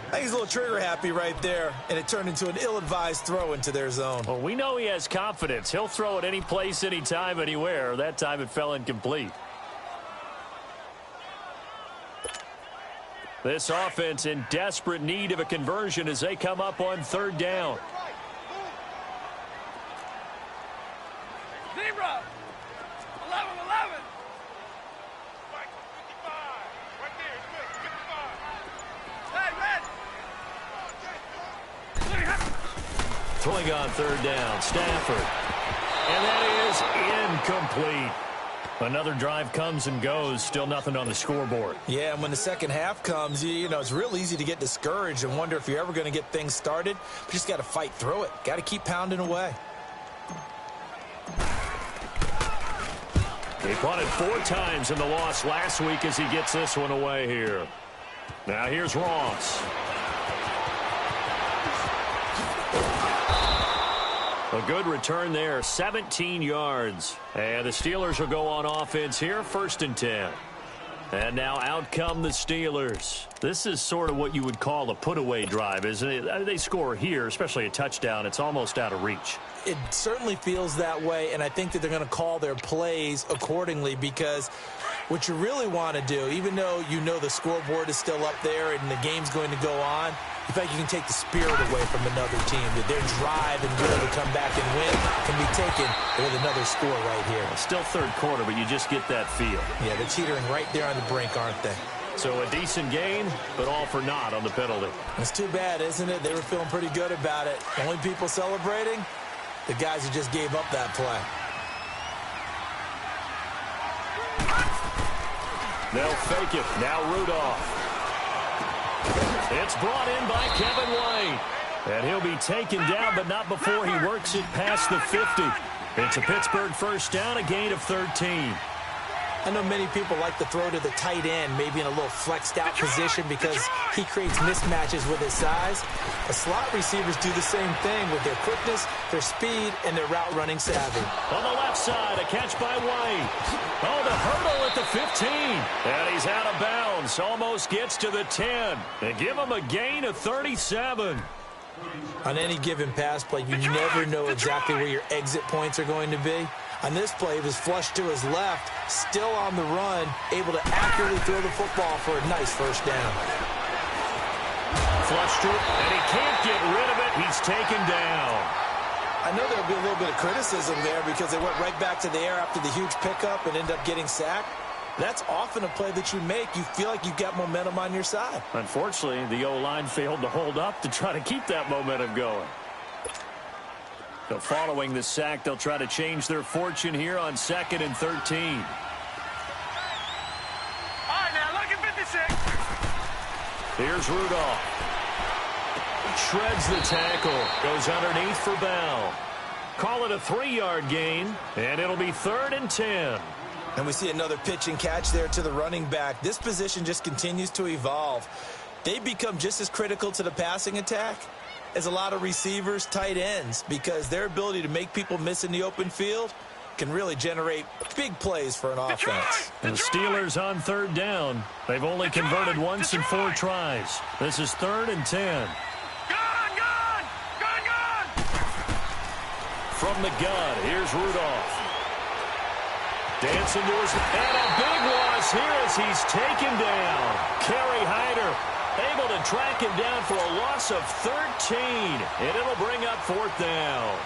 I think he's a little trigger happy right there, and it turned into an ill-advised throw into their zone. Well, we know he has confidence. He'll throw it any place, anytime, anywhere. That time it fell incomplete. This offense in desperate need of a conversion as they come up on 3rd down. Zebra. 11. Mike, 55. Right there. 55. Hey, red. Throwing on 3rd down, Stafford. And that is incomplete. Another drive comes and goes, still nothing on the scoreboard. Yeah, and when the second half comes, you know, it's real easy to get discouraged and wonder if you're ever going to get things started. But you just got to fight through it. Got to keep pounding away. He punted 4 times in the loss last week as he gets this one away here. Now here's Ross. A good return there, 17 yards. And the Steelers will go on offense here, 1st and 10. And now out come the Steelers. This is sort of what you would call a put-away drive, isn't it? They score here, especially a touchdown. It's almost out of reach. It certainly feels that way, and I think that they're going to call their plays accordingly, because what you really want to do, even though you know the scoreboard is still up there and the game's going to go on, you think you can take the spirit away from another team, that their drive and will to come back and win can be taken with another score right here. Still 3rd quarter, but you just get that feel. Yeah, they're teetering right there on the brink, aren't they? So a decent gain, but all for naught on the penalty. It's too bad, isn't it? They were feeling pretty good about it. The only people celebrating, the guys who just gave up that play. They'll fake it. Now Rudolph. It's brought in by Kevin White. And he'll be taken down, but not before he works it past the 50. It's a Pittsburgh first down, a gain of 13. I know many people like to throw to the tight end, maybe in a little flexed out position because he creates mismatches with his size. The slot receivers do the same thing with their quickness, their speed, and their route running savvy. On the left side, a catch by White. Oh, the hurdle at the 15. And he's out of bounds. Almost gets to the 10. And give him a gain of 37. On any given pass play, you never know exactly where your exit points are going to be. On this play, he was flushed to his left, still on the run, able to accurately throw the football for a nice first down. Flushed to it, and he can't get rid of it. He's taken down. I know there'll be a little bit of criticism there because they went right back to the air after the huge pickup and ended up getting sacked. That's often a play that you make. You feel like you've got momentum on your side. Unfortunately, the O-line failed to hold up to try to keep that momentum going. So following the sack, they'll try to change their fortune here on 2nd and 13. All right, now, look at 56. Here's Rudolph. Shreds the tackle. Goes underneath for Bell. Call it a 3-yard gain, and it'll be 3rd and 10. And we see another pitch and catch there to the running back. This position just continues to evolve. They become just as critical to the passing attack as a lot of receivers, tight ends, because their ability to make people miss in the open field can really generate big plays for an offense. And the Steelers on 3rd down. They've only converted once in 4 tries. This is 3rd and 10. From the gun, here's Rudolph. Dancing to his... And a big loss here as he's taken down. Kerry Hyder able to track him down for a loss of 13. And it'll bring up 4th down.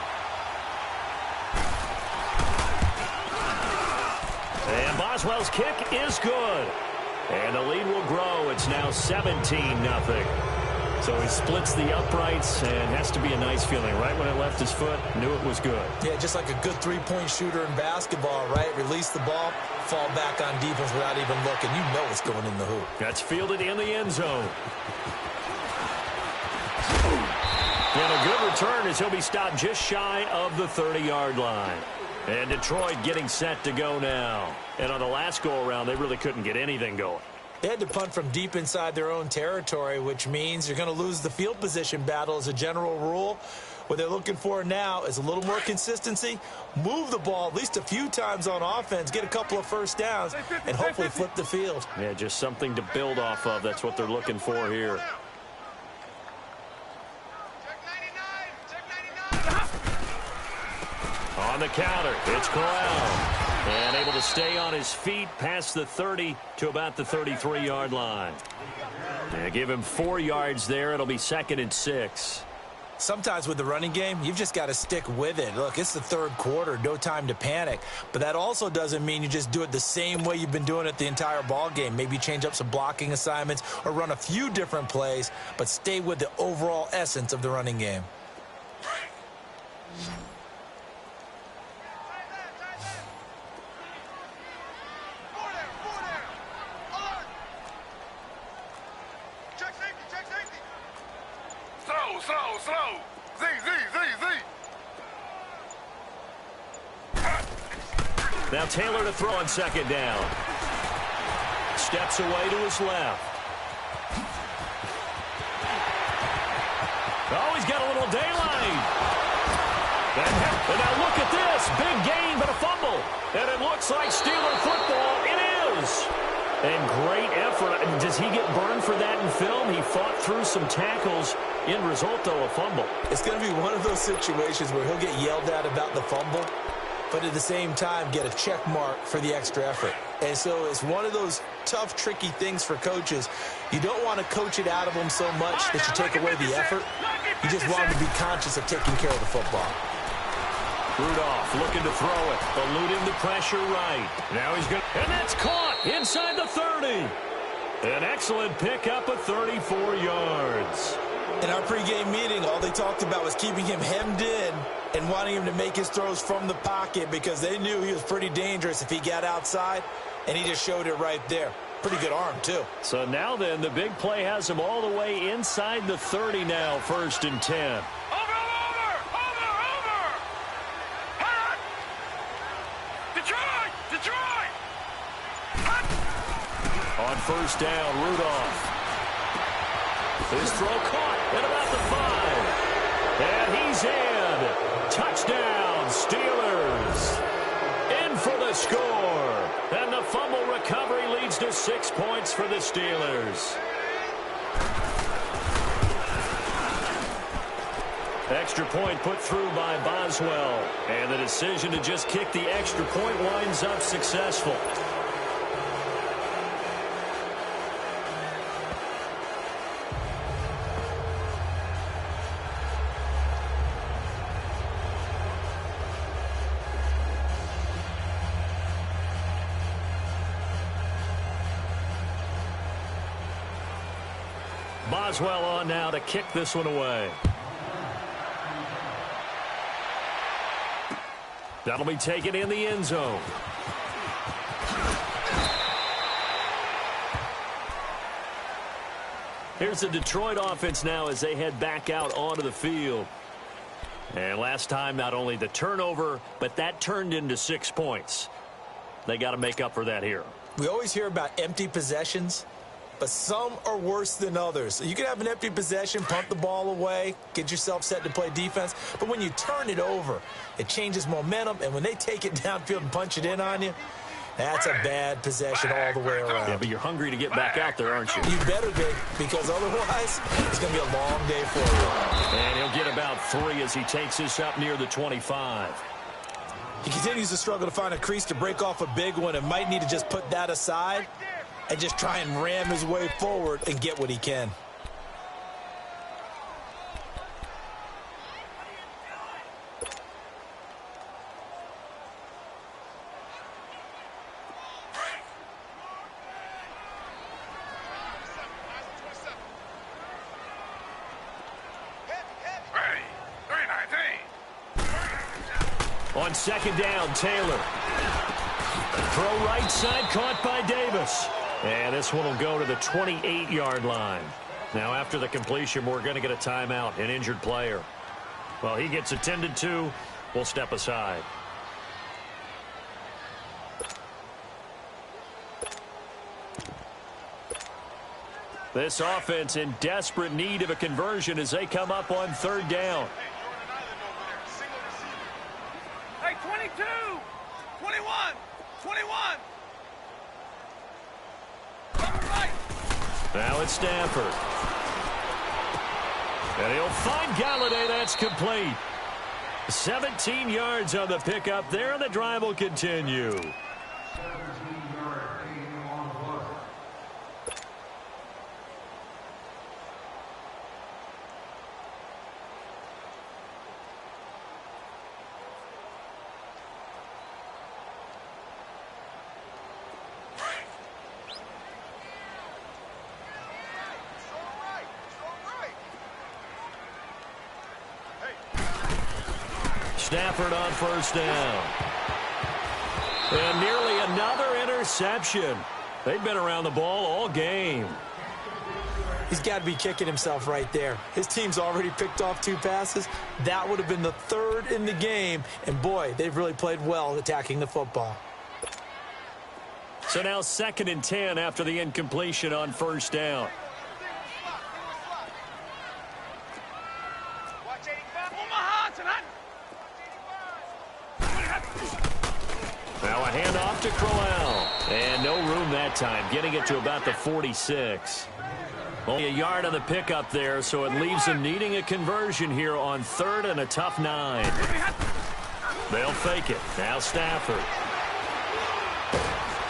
And Boswell's kick is good. And the lead will grow. It's now 17-0. So he splits the uprights, and has to be a nice feeling. Right when it left his foot, knew it was good. Yeah, just like a good three-point shooter in basketball, right? Release the ball, fall back on defense without even looking. You know it's going in the hoop. That's fielded in the end zone. And a good return as he'll be stopped just shy of the 30-yard line. And Detroit getting set to go now. And on the last go-around, they really couldn't get anything going. They had to punt from deep inside their own territory, which means you're going to lose the field position battle as a general rule. What they're looking for now is a little more consistency, move the ball at least a few times on offense, get a couple of first downs, and hopefully flip the field. Yeah, just something to build off of. That's what they're looking for here. On the counter, it's Corral. And able to stay on his feet past the 30 to about the 33-yard line. And give him 4 yards there. It'll be 2nd and 6. Sometimes with the running game, you've just got to stick with it. Look, it's the 3rd quarter, no time to panic. But that also doesn't mean you just do it the same way you've been doing it the entire ball game. Maybe change up some blocking assignments or run a few different plays, but stay with the overall essence of the running game. Slow. Z. Now Taylor to throw on 2nd down. Steps away to his left. Oh, he's got a little daylight. And now look at this. Big gain, but a fumble. And it looks like Steeler football. It is. And great effort. Does he get burned for that in film? He fought through some tackles. End result, though, a fumble. It's going to be one of those situations where he'll get yelled at about the fumble, but at the same time get a check mark for the extra effort. And so it's one of those tough, tricky things for coaches. You don't want to coach it out of them so much that you take away the effort. You just want them to be conscious of taking care of the football. Rudolph looking to throw it, eluding the pressure right. Now he's going to... And that's caught inside the 30. An excellent pickup of 34 yards. In our pregame meeting, all they talked about was keeping him hemmed in and wanting him to make his throws from the pocket because they knew he was pretty dangerous if he got outside, and he just showed it right there. Pretty good arm, too. So now then, the big play has him all the way inside the 30 now, 1st and 10. Over! Hot! Detroit! Hot! On 1st down, Rudolph. His throw caught at about the 5. And he's in. Touchdown, Steelers. In for the score. And the fumble recovery leads to 6 points for the Steelers. Extra point put through by Boswell. And the decision to just kick the extra point winds up successful. Boswell on now to kick this one away. That'll be taken in the end zone. Here's the Detroit offense now as they head back out onto the field. And last time, not only the turnover, but that turned into 6 points. They got to make up for that here. We always hear about empty possessions, but some are worse than others. So you can have an empty possession, punt the ball away, get yourself set to play defense. But when you turn it over, it changes momentum. And when they take it downfield and punch it in on you, that's a bad possession all the way around. Yeah, but you're hungry to get back out there, aren't you? You better be, because otherwise it's going to be a long day for you. And he'll get about 3 as he takes this up near the 25. He continues to struggle to find a crease to break off a big one and might need to just put that aside and just try and ram his way forward and get what he can. On second down, Taylor. Throw right side, caught by Davis. And this one will go to the 28-yard line. Now, after the completion, we're going to get a timeout, an injured player. Well, he gets attended to. We'll step aside. This offense in desperate need of a conversion as they come up on third down. Hey, 22, 21, 21. Right. Now it's Stafford. And he'll find Galladay. That's complete. 17 yards on the pickup there, and the drive will continue. Stafford on first down. And nearly another interception. They've been around the ball all game. He's got to be kicking himself right there. His team's already picked off 2 passes. That would have been the 3rd in the game. And, boy, they've really played well attacking the football. So now 2nd and 10 after the incompletion on first down. Now a handoff to Crowell. And no room that time, getting it to about the 46. Only a yard on the pickup there, so it leaves them needing a conversion here on 3rd and a tough 9. They'll fake it. Now Stafford.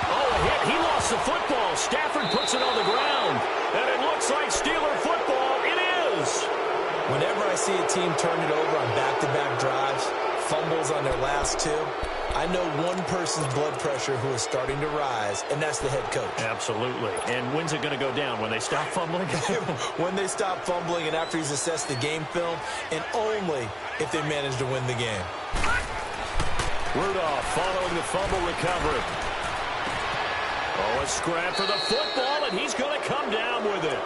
Oh, a hit. He lost the football. Stafford puts it on the ground. And it looks like Steeler football. It is. Whenever I see a team turn it over on back-to-back drives, fumbles on their last 2, I know one person's blood pressure who is starting to rise, and that's the head coach. Absolutely. And when's it going to go down? When they stop fumbling? When they stop fumbling and after he's assessed the game film, and only if they manage to win the game. Rudolph following the fumble recovery. Oh, a scrap for the football, and he's going to come down with it.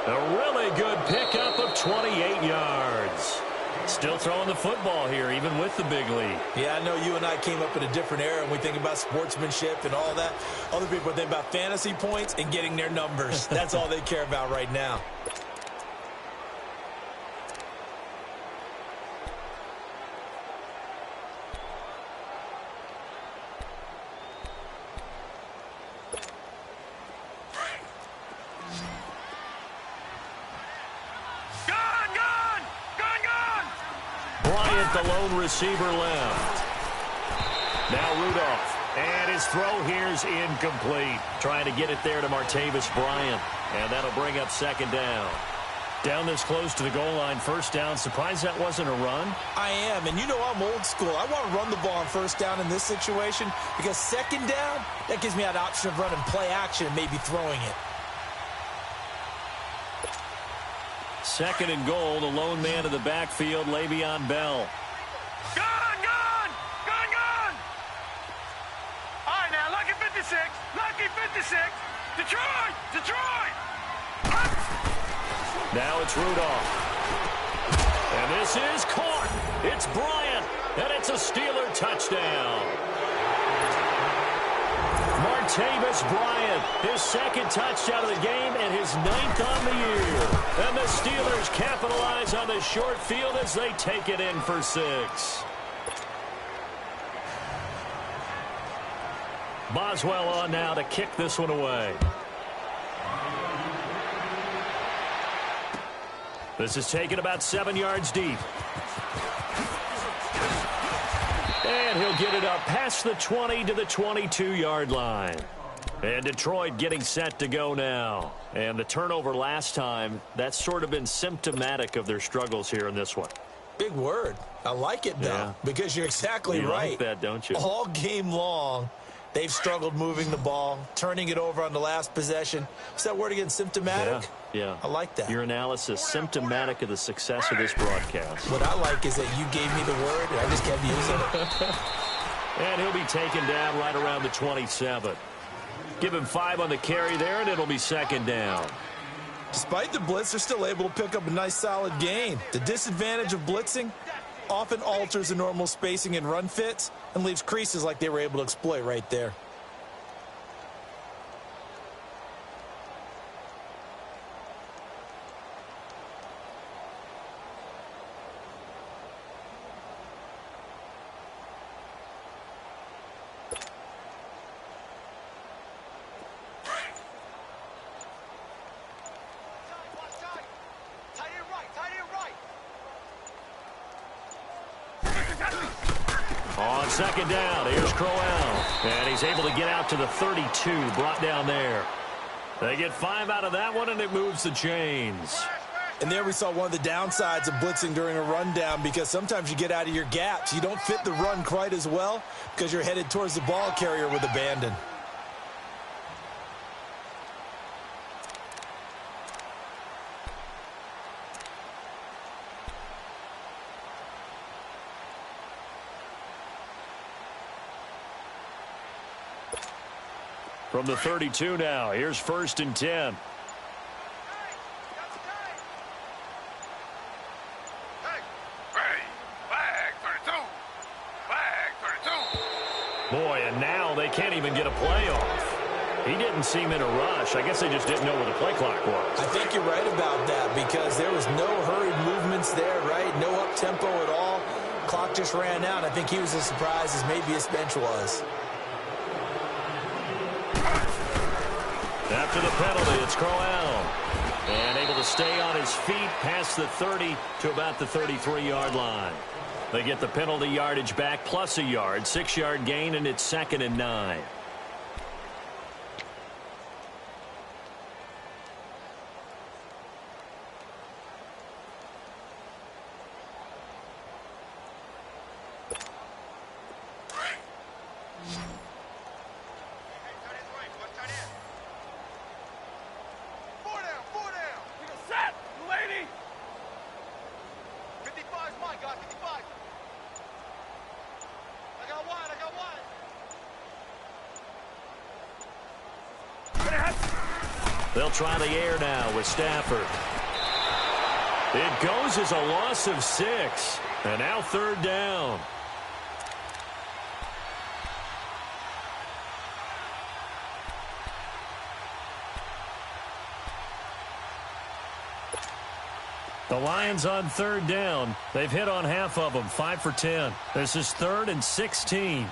A really good pickup of 28 yards. Still throwing the football here, even with the big lead. Yeah, I know you and I came up in a different era, and we think about sportsmanship and all that. Other people think about fantasy points and getting their numbers. That's all they care about right now. The lone receiver left. Now Rudolph. And his throw here's incomplete. Trying to get it there to Martavis Bryant. And that'll bring up 2nd down. Down this close to the goal line, first down. Surprised that wasn't a run? I am, and you know I'm old school. I want to run the ball on first down in this situation because 2nd down, that gives me that option of running play action and maybe throwing it. 2nd and goal. The lone man in the backfield, Le'Veon Bell. Gone! All right, now, lucky 56. Detroit! Now it's Rudolph. And this is caught. It's Bryant, and it's a Steeler touchdown. Martavis Bryant, his 2nd touchdown of the game and his 9th on the year. And the Steelers capitalize on the short field as they take it in for 6. Boswell on now to kick this one away. This is taken about 7 yards deep. And he'll get it up past the 20 to the 22-yard line. And Detroit getting set to go now. And the turnover last time, that's sort of been symptomatic of their struggles here in this one. Big word. I like it, though, because you're exactly right. You like that, don't you? All game long, they've struggled moving the ball, turning it over on the last possession. What's that word again, symptomatic? Yeah. I like that. Your analysis, symptomatic of the success of this broadcast. What I like is that you gave me the word, and I just kept using it. And he'll be taken down right around the 27. Give him 5 on the carry there, and it'll be 2nd down. Despite the blitz, they're still able to pick up a nice, solid gain. The disadvantage of blitzing often alters the normal spacing and run fits and leaves creases like they were able to exploit right there. On 2nd down, here's Crowell. And he's able to get out to the 32, brought down there. They get 5 out of that one, and it moves the chains. And there we saw one of the downsides of blitzing during a rundown, because sometimes you get out of your gaps. You don't fit the run quite as well because you're headed towards the ball carrier with abandon. From the 32 now, here's 1st and 10. Boy, and now they can't even get a play off. He didn't seem in a rush. I guess they just didn't know where the play clock was. I think you're right about that, because there was no hurried movements there, right? No up-tempo at all. Clock just ran out. I think he was as surprised as maybe his bench was. After the penalty, it's Crowell. And able to stay on his feet past the 30 to about the 33-yard line. They get the penalty yardage back plus a yard, 6-yard gain, and it's 2nd and 9. They'll try the air now with Stafford. It goes as a loss of 6. And now 3rd down. The Lions on 3rd down. They've hit on half of them, 5 for 10. This is 3rd and 16.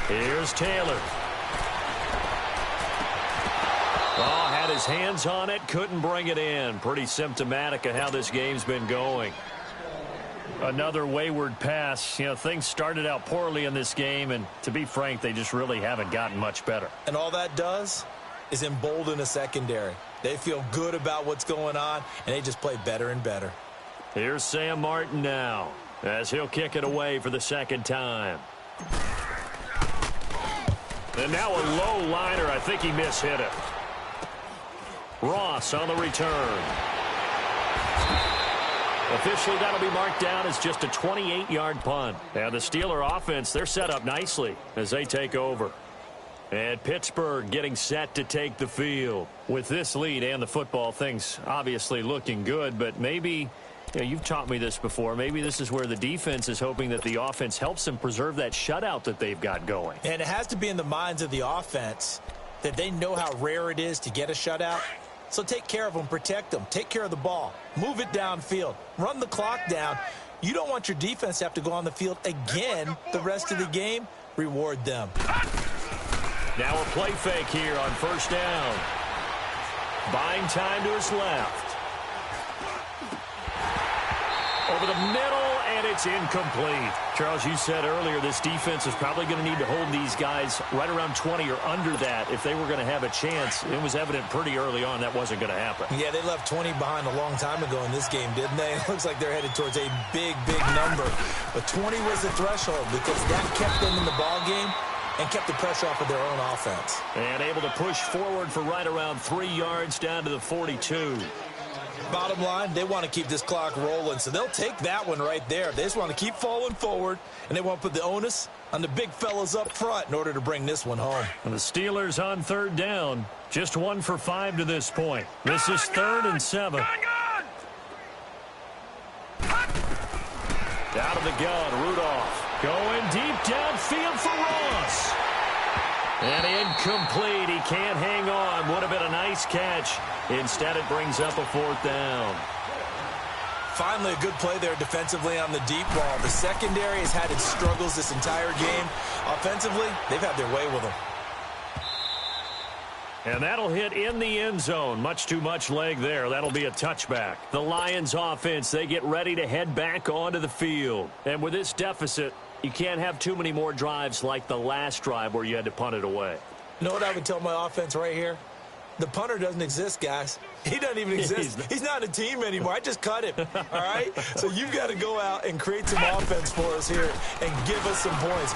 Here's Taylor. Oh, had his hands on it, couldn't bring it in. Pretty symptomatic of how this game's been going. Another wayward pass. You know, things started out poorly in this game, and to be frank, they just really haven't gotten much better. And all that does is embolden a secondary. They feel good about what's going on, and they just play better and better. Here's Sam Martin now, as he'll kick it away for the second time. And now a low liner. I think he mishit it. Ross on the return. Officially, that'll be marked down as just a 28-yard punt. And the Steeler offense, they're set up nicely as they take over. And Pittsburgh getting set to take the field. With this lead and the football, things obviously looking good, but maybe, you've taught me this before, maybe this is where the defense is hoping that the offense helps them preserve that shutout that they've got going. And it has to be in the minds of the offense that they know how rare it is to get a shutout. So take care of them, protect them, take care of the ball, move it downfield, run the clock down. You don't want your defense to have to go on the field again the rest of the game. Reward them. Now a play fake here on first down. Buying time to his left. Over the middle, and it's incomplete. Charles, you said earlier this defense is probably going to need to hold these guys right around 20 or under that if they were going to have a chance. It was evident pretty early on that wasn't going to happen. Yeah, they left 20 behind a long time ago in this game, didn't they? It looks like they're headed towards a big, big number. But 20 was the threshold because that kept them in the ball game and kept the pressure off of their own offense. And able to push forward for right around 3 yards down to the 42. Bottom line, they want to keep this clock rolling, so they'll take that one right there. They just want to keep falling forward, and they want to put the onus on the big fellas up front in order to bring this one home. And the Steelers on third down, just 1 for 5 to this point. This is 3rd and 7. Out of the gun, Rudolph going deep downfield for Ross. And incomplete. He can't hang on. Would have been a nice catch. Instead, it brings up a 4th down. Finally, a good play there defensively on the deep ball. The secondary has had its struggles this entire game. Offensively, they've had their way with them. And that'll hit in the end zone. Much too much leg there. That'll be a touchback. The Lions offense, they get ready to head back onto the field. And with this deficit, you can't have too many more drives like the last drive where you had to punt it away. You know what I would tell my offense right here? The punter doesn't exist, guys. He doesn't even exist. He's not a team anymore. I just cut him, all right? So you've got to go out and create some offense for us here and give us some points.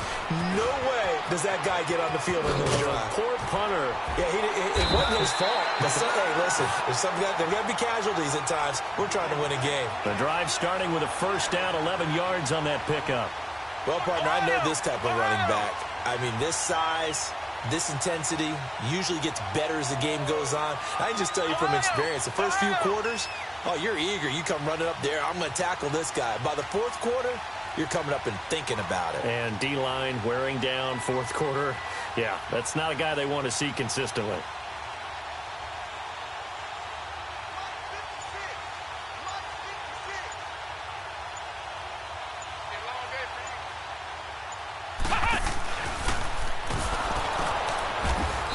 No way does that guy get on the field in this drive. Poor punter. Yeah, it wasn't his fault. But hey, listen, there's got to be casualties at times. We're trying to win a game. The drive starting with a first down, 11 yards on that pickup. Well, partner, I know this type of running back. I mean, this size, this intensity usually gets better as the game goes on. I can just tell you from experience, the first few quarters, oh, you're eager. You come running up there. I'm going to tackle this guy. By the 4th quarter, you're coming up and thinking about it. And D-line wearing down 4th quarter. Yeah, that's not a guy they want to see consistently.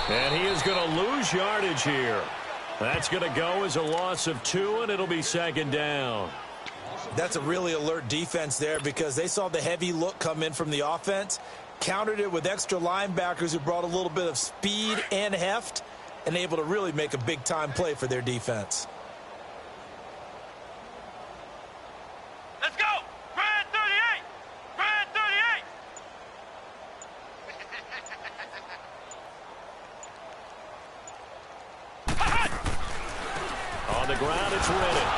And he is going to lose yardage here. That's going to go as a loss of 2, and it'll be 2nd down. That's a really alert defense there because they saw the heavy look come in from the offense, countered it with extra linebackers who brought a little bit of speed and heft, and able to really make a big-time play for their defense. Let's go! Grand 38! Grand 38! On the ground, it's Riddick.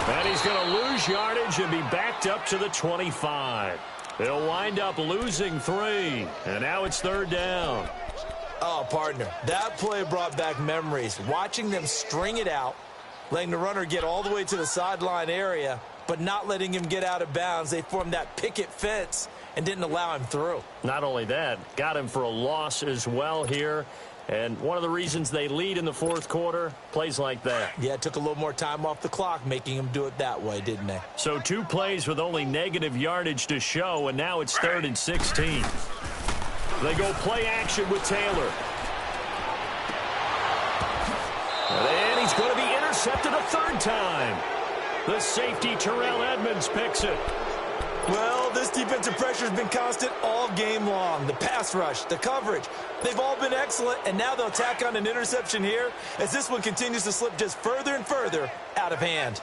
And he's going to lose yardage and be backed up to the 25. They'll wind up losing 3. And now it's 3rd down. Oh, partner, that play brought back memories. Watching them string it out, letting the runner get all the way to the sideline area, but not letting him get out of bounds. They formed that picket fence and didn't allow him through. Not only that, got him for a loss as well here. And one of the reasons they lead in the 4th quarter, plays like that. Yeah, it took a little more time off the clock, making him do it that way, didn't they? So 2 plays with only negative yardage to show, and now it's 3rd and 16. They go play action with Taylor. And he's going to be intercepted a 3rd time. The safety, Terrell Edmonds, picks it. Well, this This defensive pressure has been constant all game long. The pass rush, the coverage, they've all been excellent, and now they'll tack on an interception here as this one continues to slip just further and further out of hand.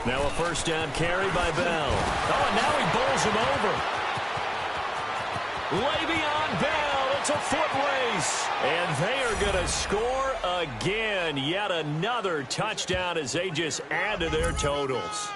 Now a first down carry by Bell. Oh, and now he bowls him over. Le'Veon Bell, it's a foot race. And they are going to score again. Yet another touchdown as they just add to their totals.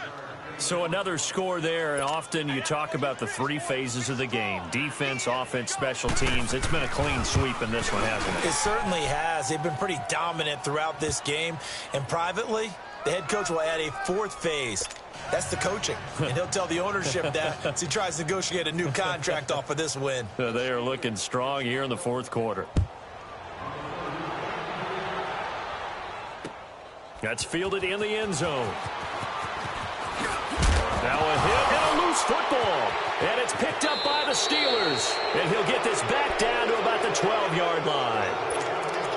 So another score there, and often you talk about the three phases of the game. Defense, offense, special teams. It's been a clean sweep in this one, hasn't it? It certainly has. They've been pretty dominant throughout this game. And privately, the head coach will add a fourth phase. That's the coaching. And he'll tell the ownership that as he tries to negotiate a new contract off of this win. They are looking strong here in the fourth quarter. That's fielded in the end zone. Now a hit and a loose football. And it's picked up by the Steelers. And he'll get this back down to about the 12-yard line.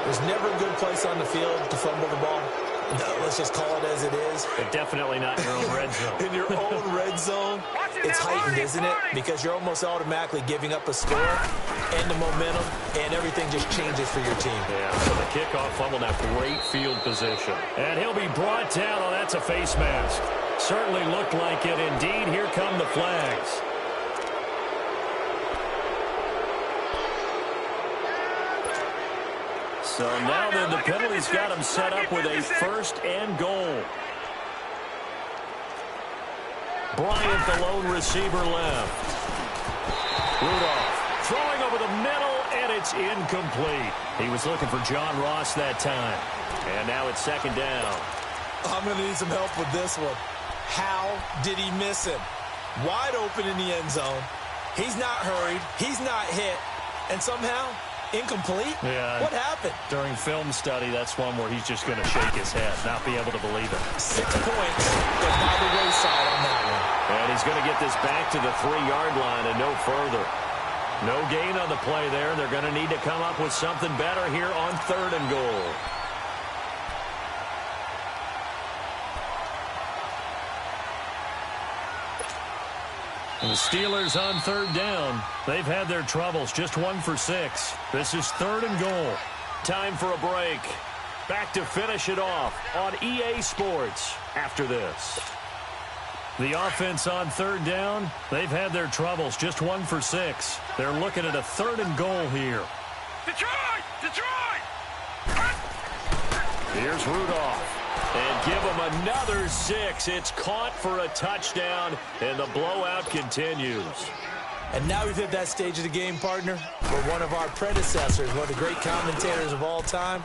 There's never a good place on the field to fumble the ball. No, let's just call it as it is. But definitely not in your own red zone. In your own red zone, it's heightened, isn't it? Because you're almost automatically giving up a score and the momentum, and everything just changes for your team. Yeah, so the kickoff fumble, now great field position. And he'll be brought down. Oh, that's a face mask. Certainly looked like it. Indeed, here come the flags. So now then the penalty's got him set up with a first and goal. Bryant, the lone receiver, left. Rudolph throwing over the middle, and it's incomplete. He was looking for John Ross that time. And now it's second down. I'm going to need some help with this one. How did he miss him? Wide open in the end zone. He's not hurried. He's not hit. And somehow, incomplete? Yeah. What happened? During film study, that's one where he's just going to shake his head, not be able to believe it. 6 points, but by the wayside on that one. And he's going to get this back to the 3-yard line and no further. No gain on the play there. They're going to need to come up with something better here on 3rd and goal. And the Steelers on 3rd down. They've had their troubles, just 1 for 6. This is 3rd and goal. Time for a break. Back to finish it off on EA Sports after this. The offense on 3rd down. They've had their troubles, just 1 for 6. They're looking at a 3rd and goal here. Detroit! Detroit! Here's Rudolph. And give him another 6. It's caught for a touchdown, and the blowout continues. And now we've hit that stage of the game, partner, where one of our predecessors, one of the great commentators of all time,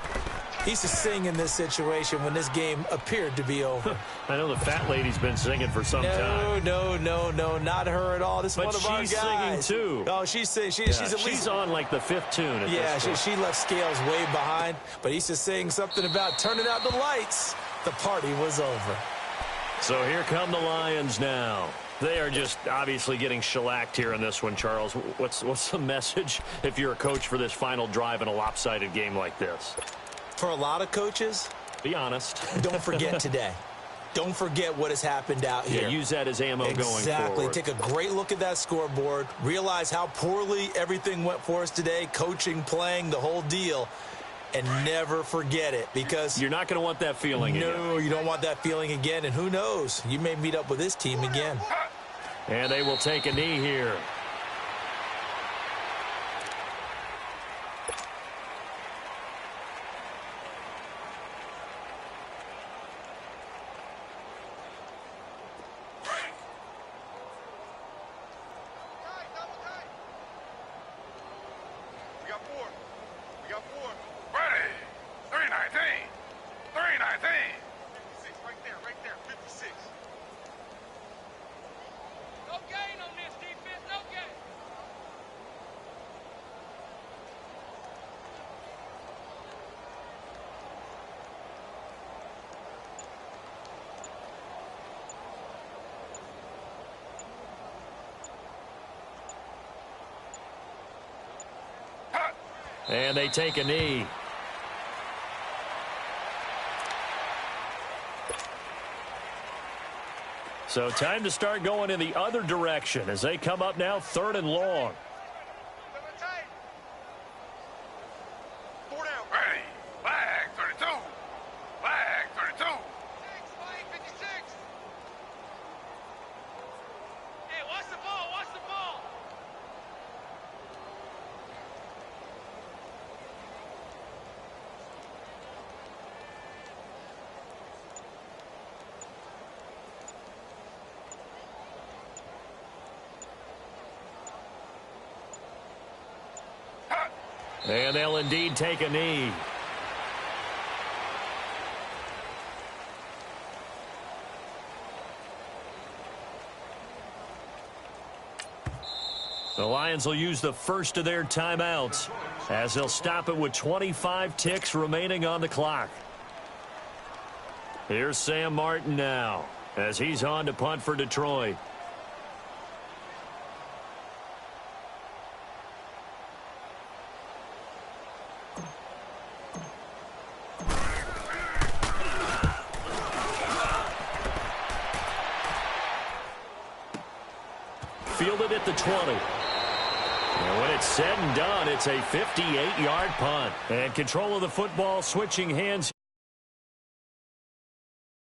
he used to sing in this situation when this game appeared to be over. I know the fat lady's been singing for some time. No, not her at all. This is one of our guys. But she's singing, too. Oh, she's singing. She's on, like, the 5th tune at this point. She left Scales way behind, but he used to sing something about turning out the lights. The party was over. So here come the Lions now. They are just obviously getting shellacked here in this one, Charles. What's the message if you're a coach for this final drive in a lopsided game like this? For a lot of coaches, be honest. Don't forget today. Don't forget what has happened out here. Yeah, use that as ammo going forward. Exactly. Take a great look at that scoreboard. Realize how poorly everything went for us today. Coaching, playing, the whole deal. And never forget it, because you're not going to want that feeling again. No, you don't want that feeling again. And who knows? You may meet up with this team again. And they will take a knee here. And they take a knee. So time to start going in the other direction as they come up now 3rd and long. Hey, flag 32. Flag 32. Flag 56. Hey, watch the ball. Watch the ball. And they'll indeed take a knee. The Lions will use the first of their timeouts as they'll stop it with 25 ticks remaining on the clock. Here's Sam Martin now as he's on to punt for Detroit. Fielded at the 20. And when it's said and done, it's a 58-yard punt. And control of the football switching hands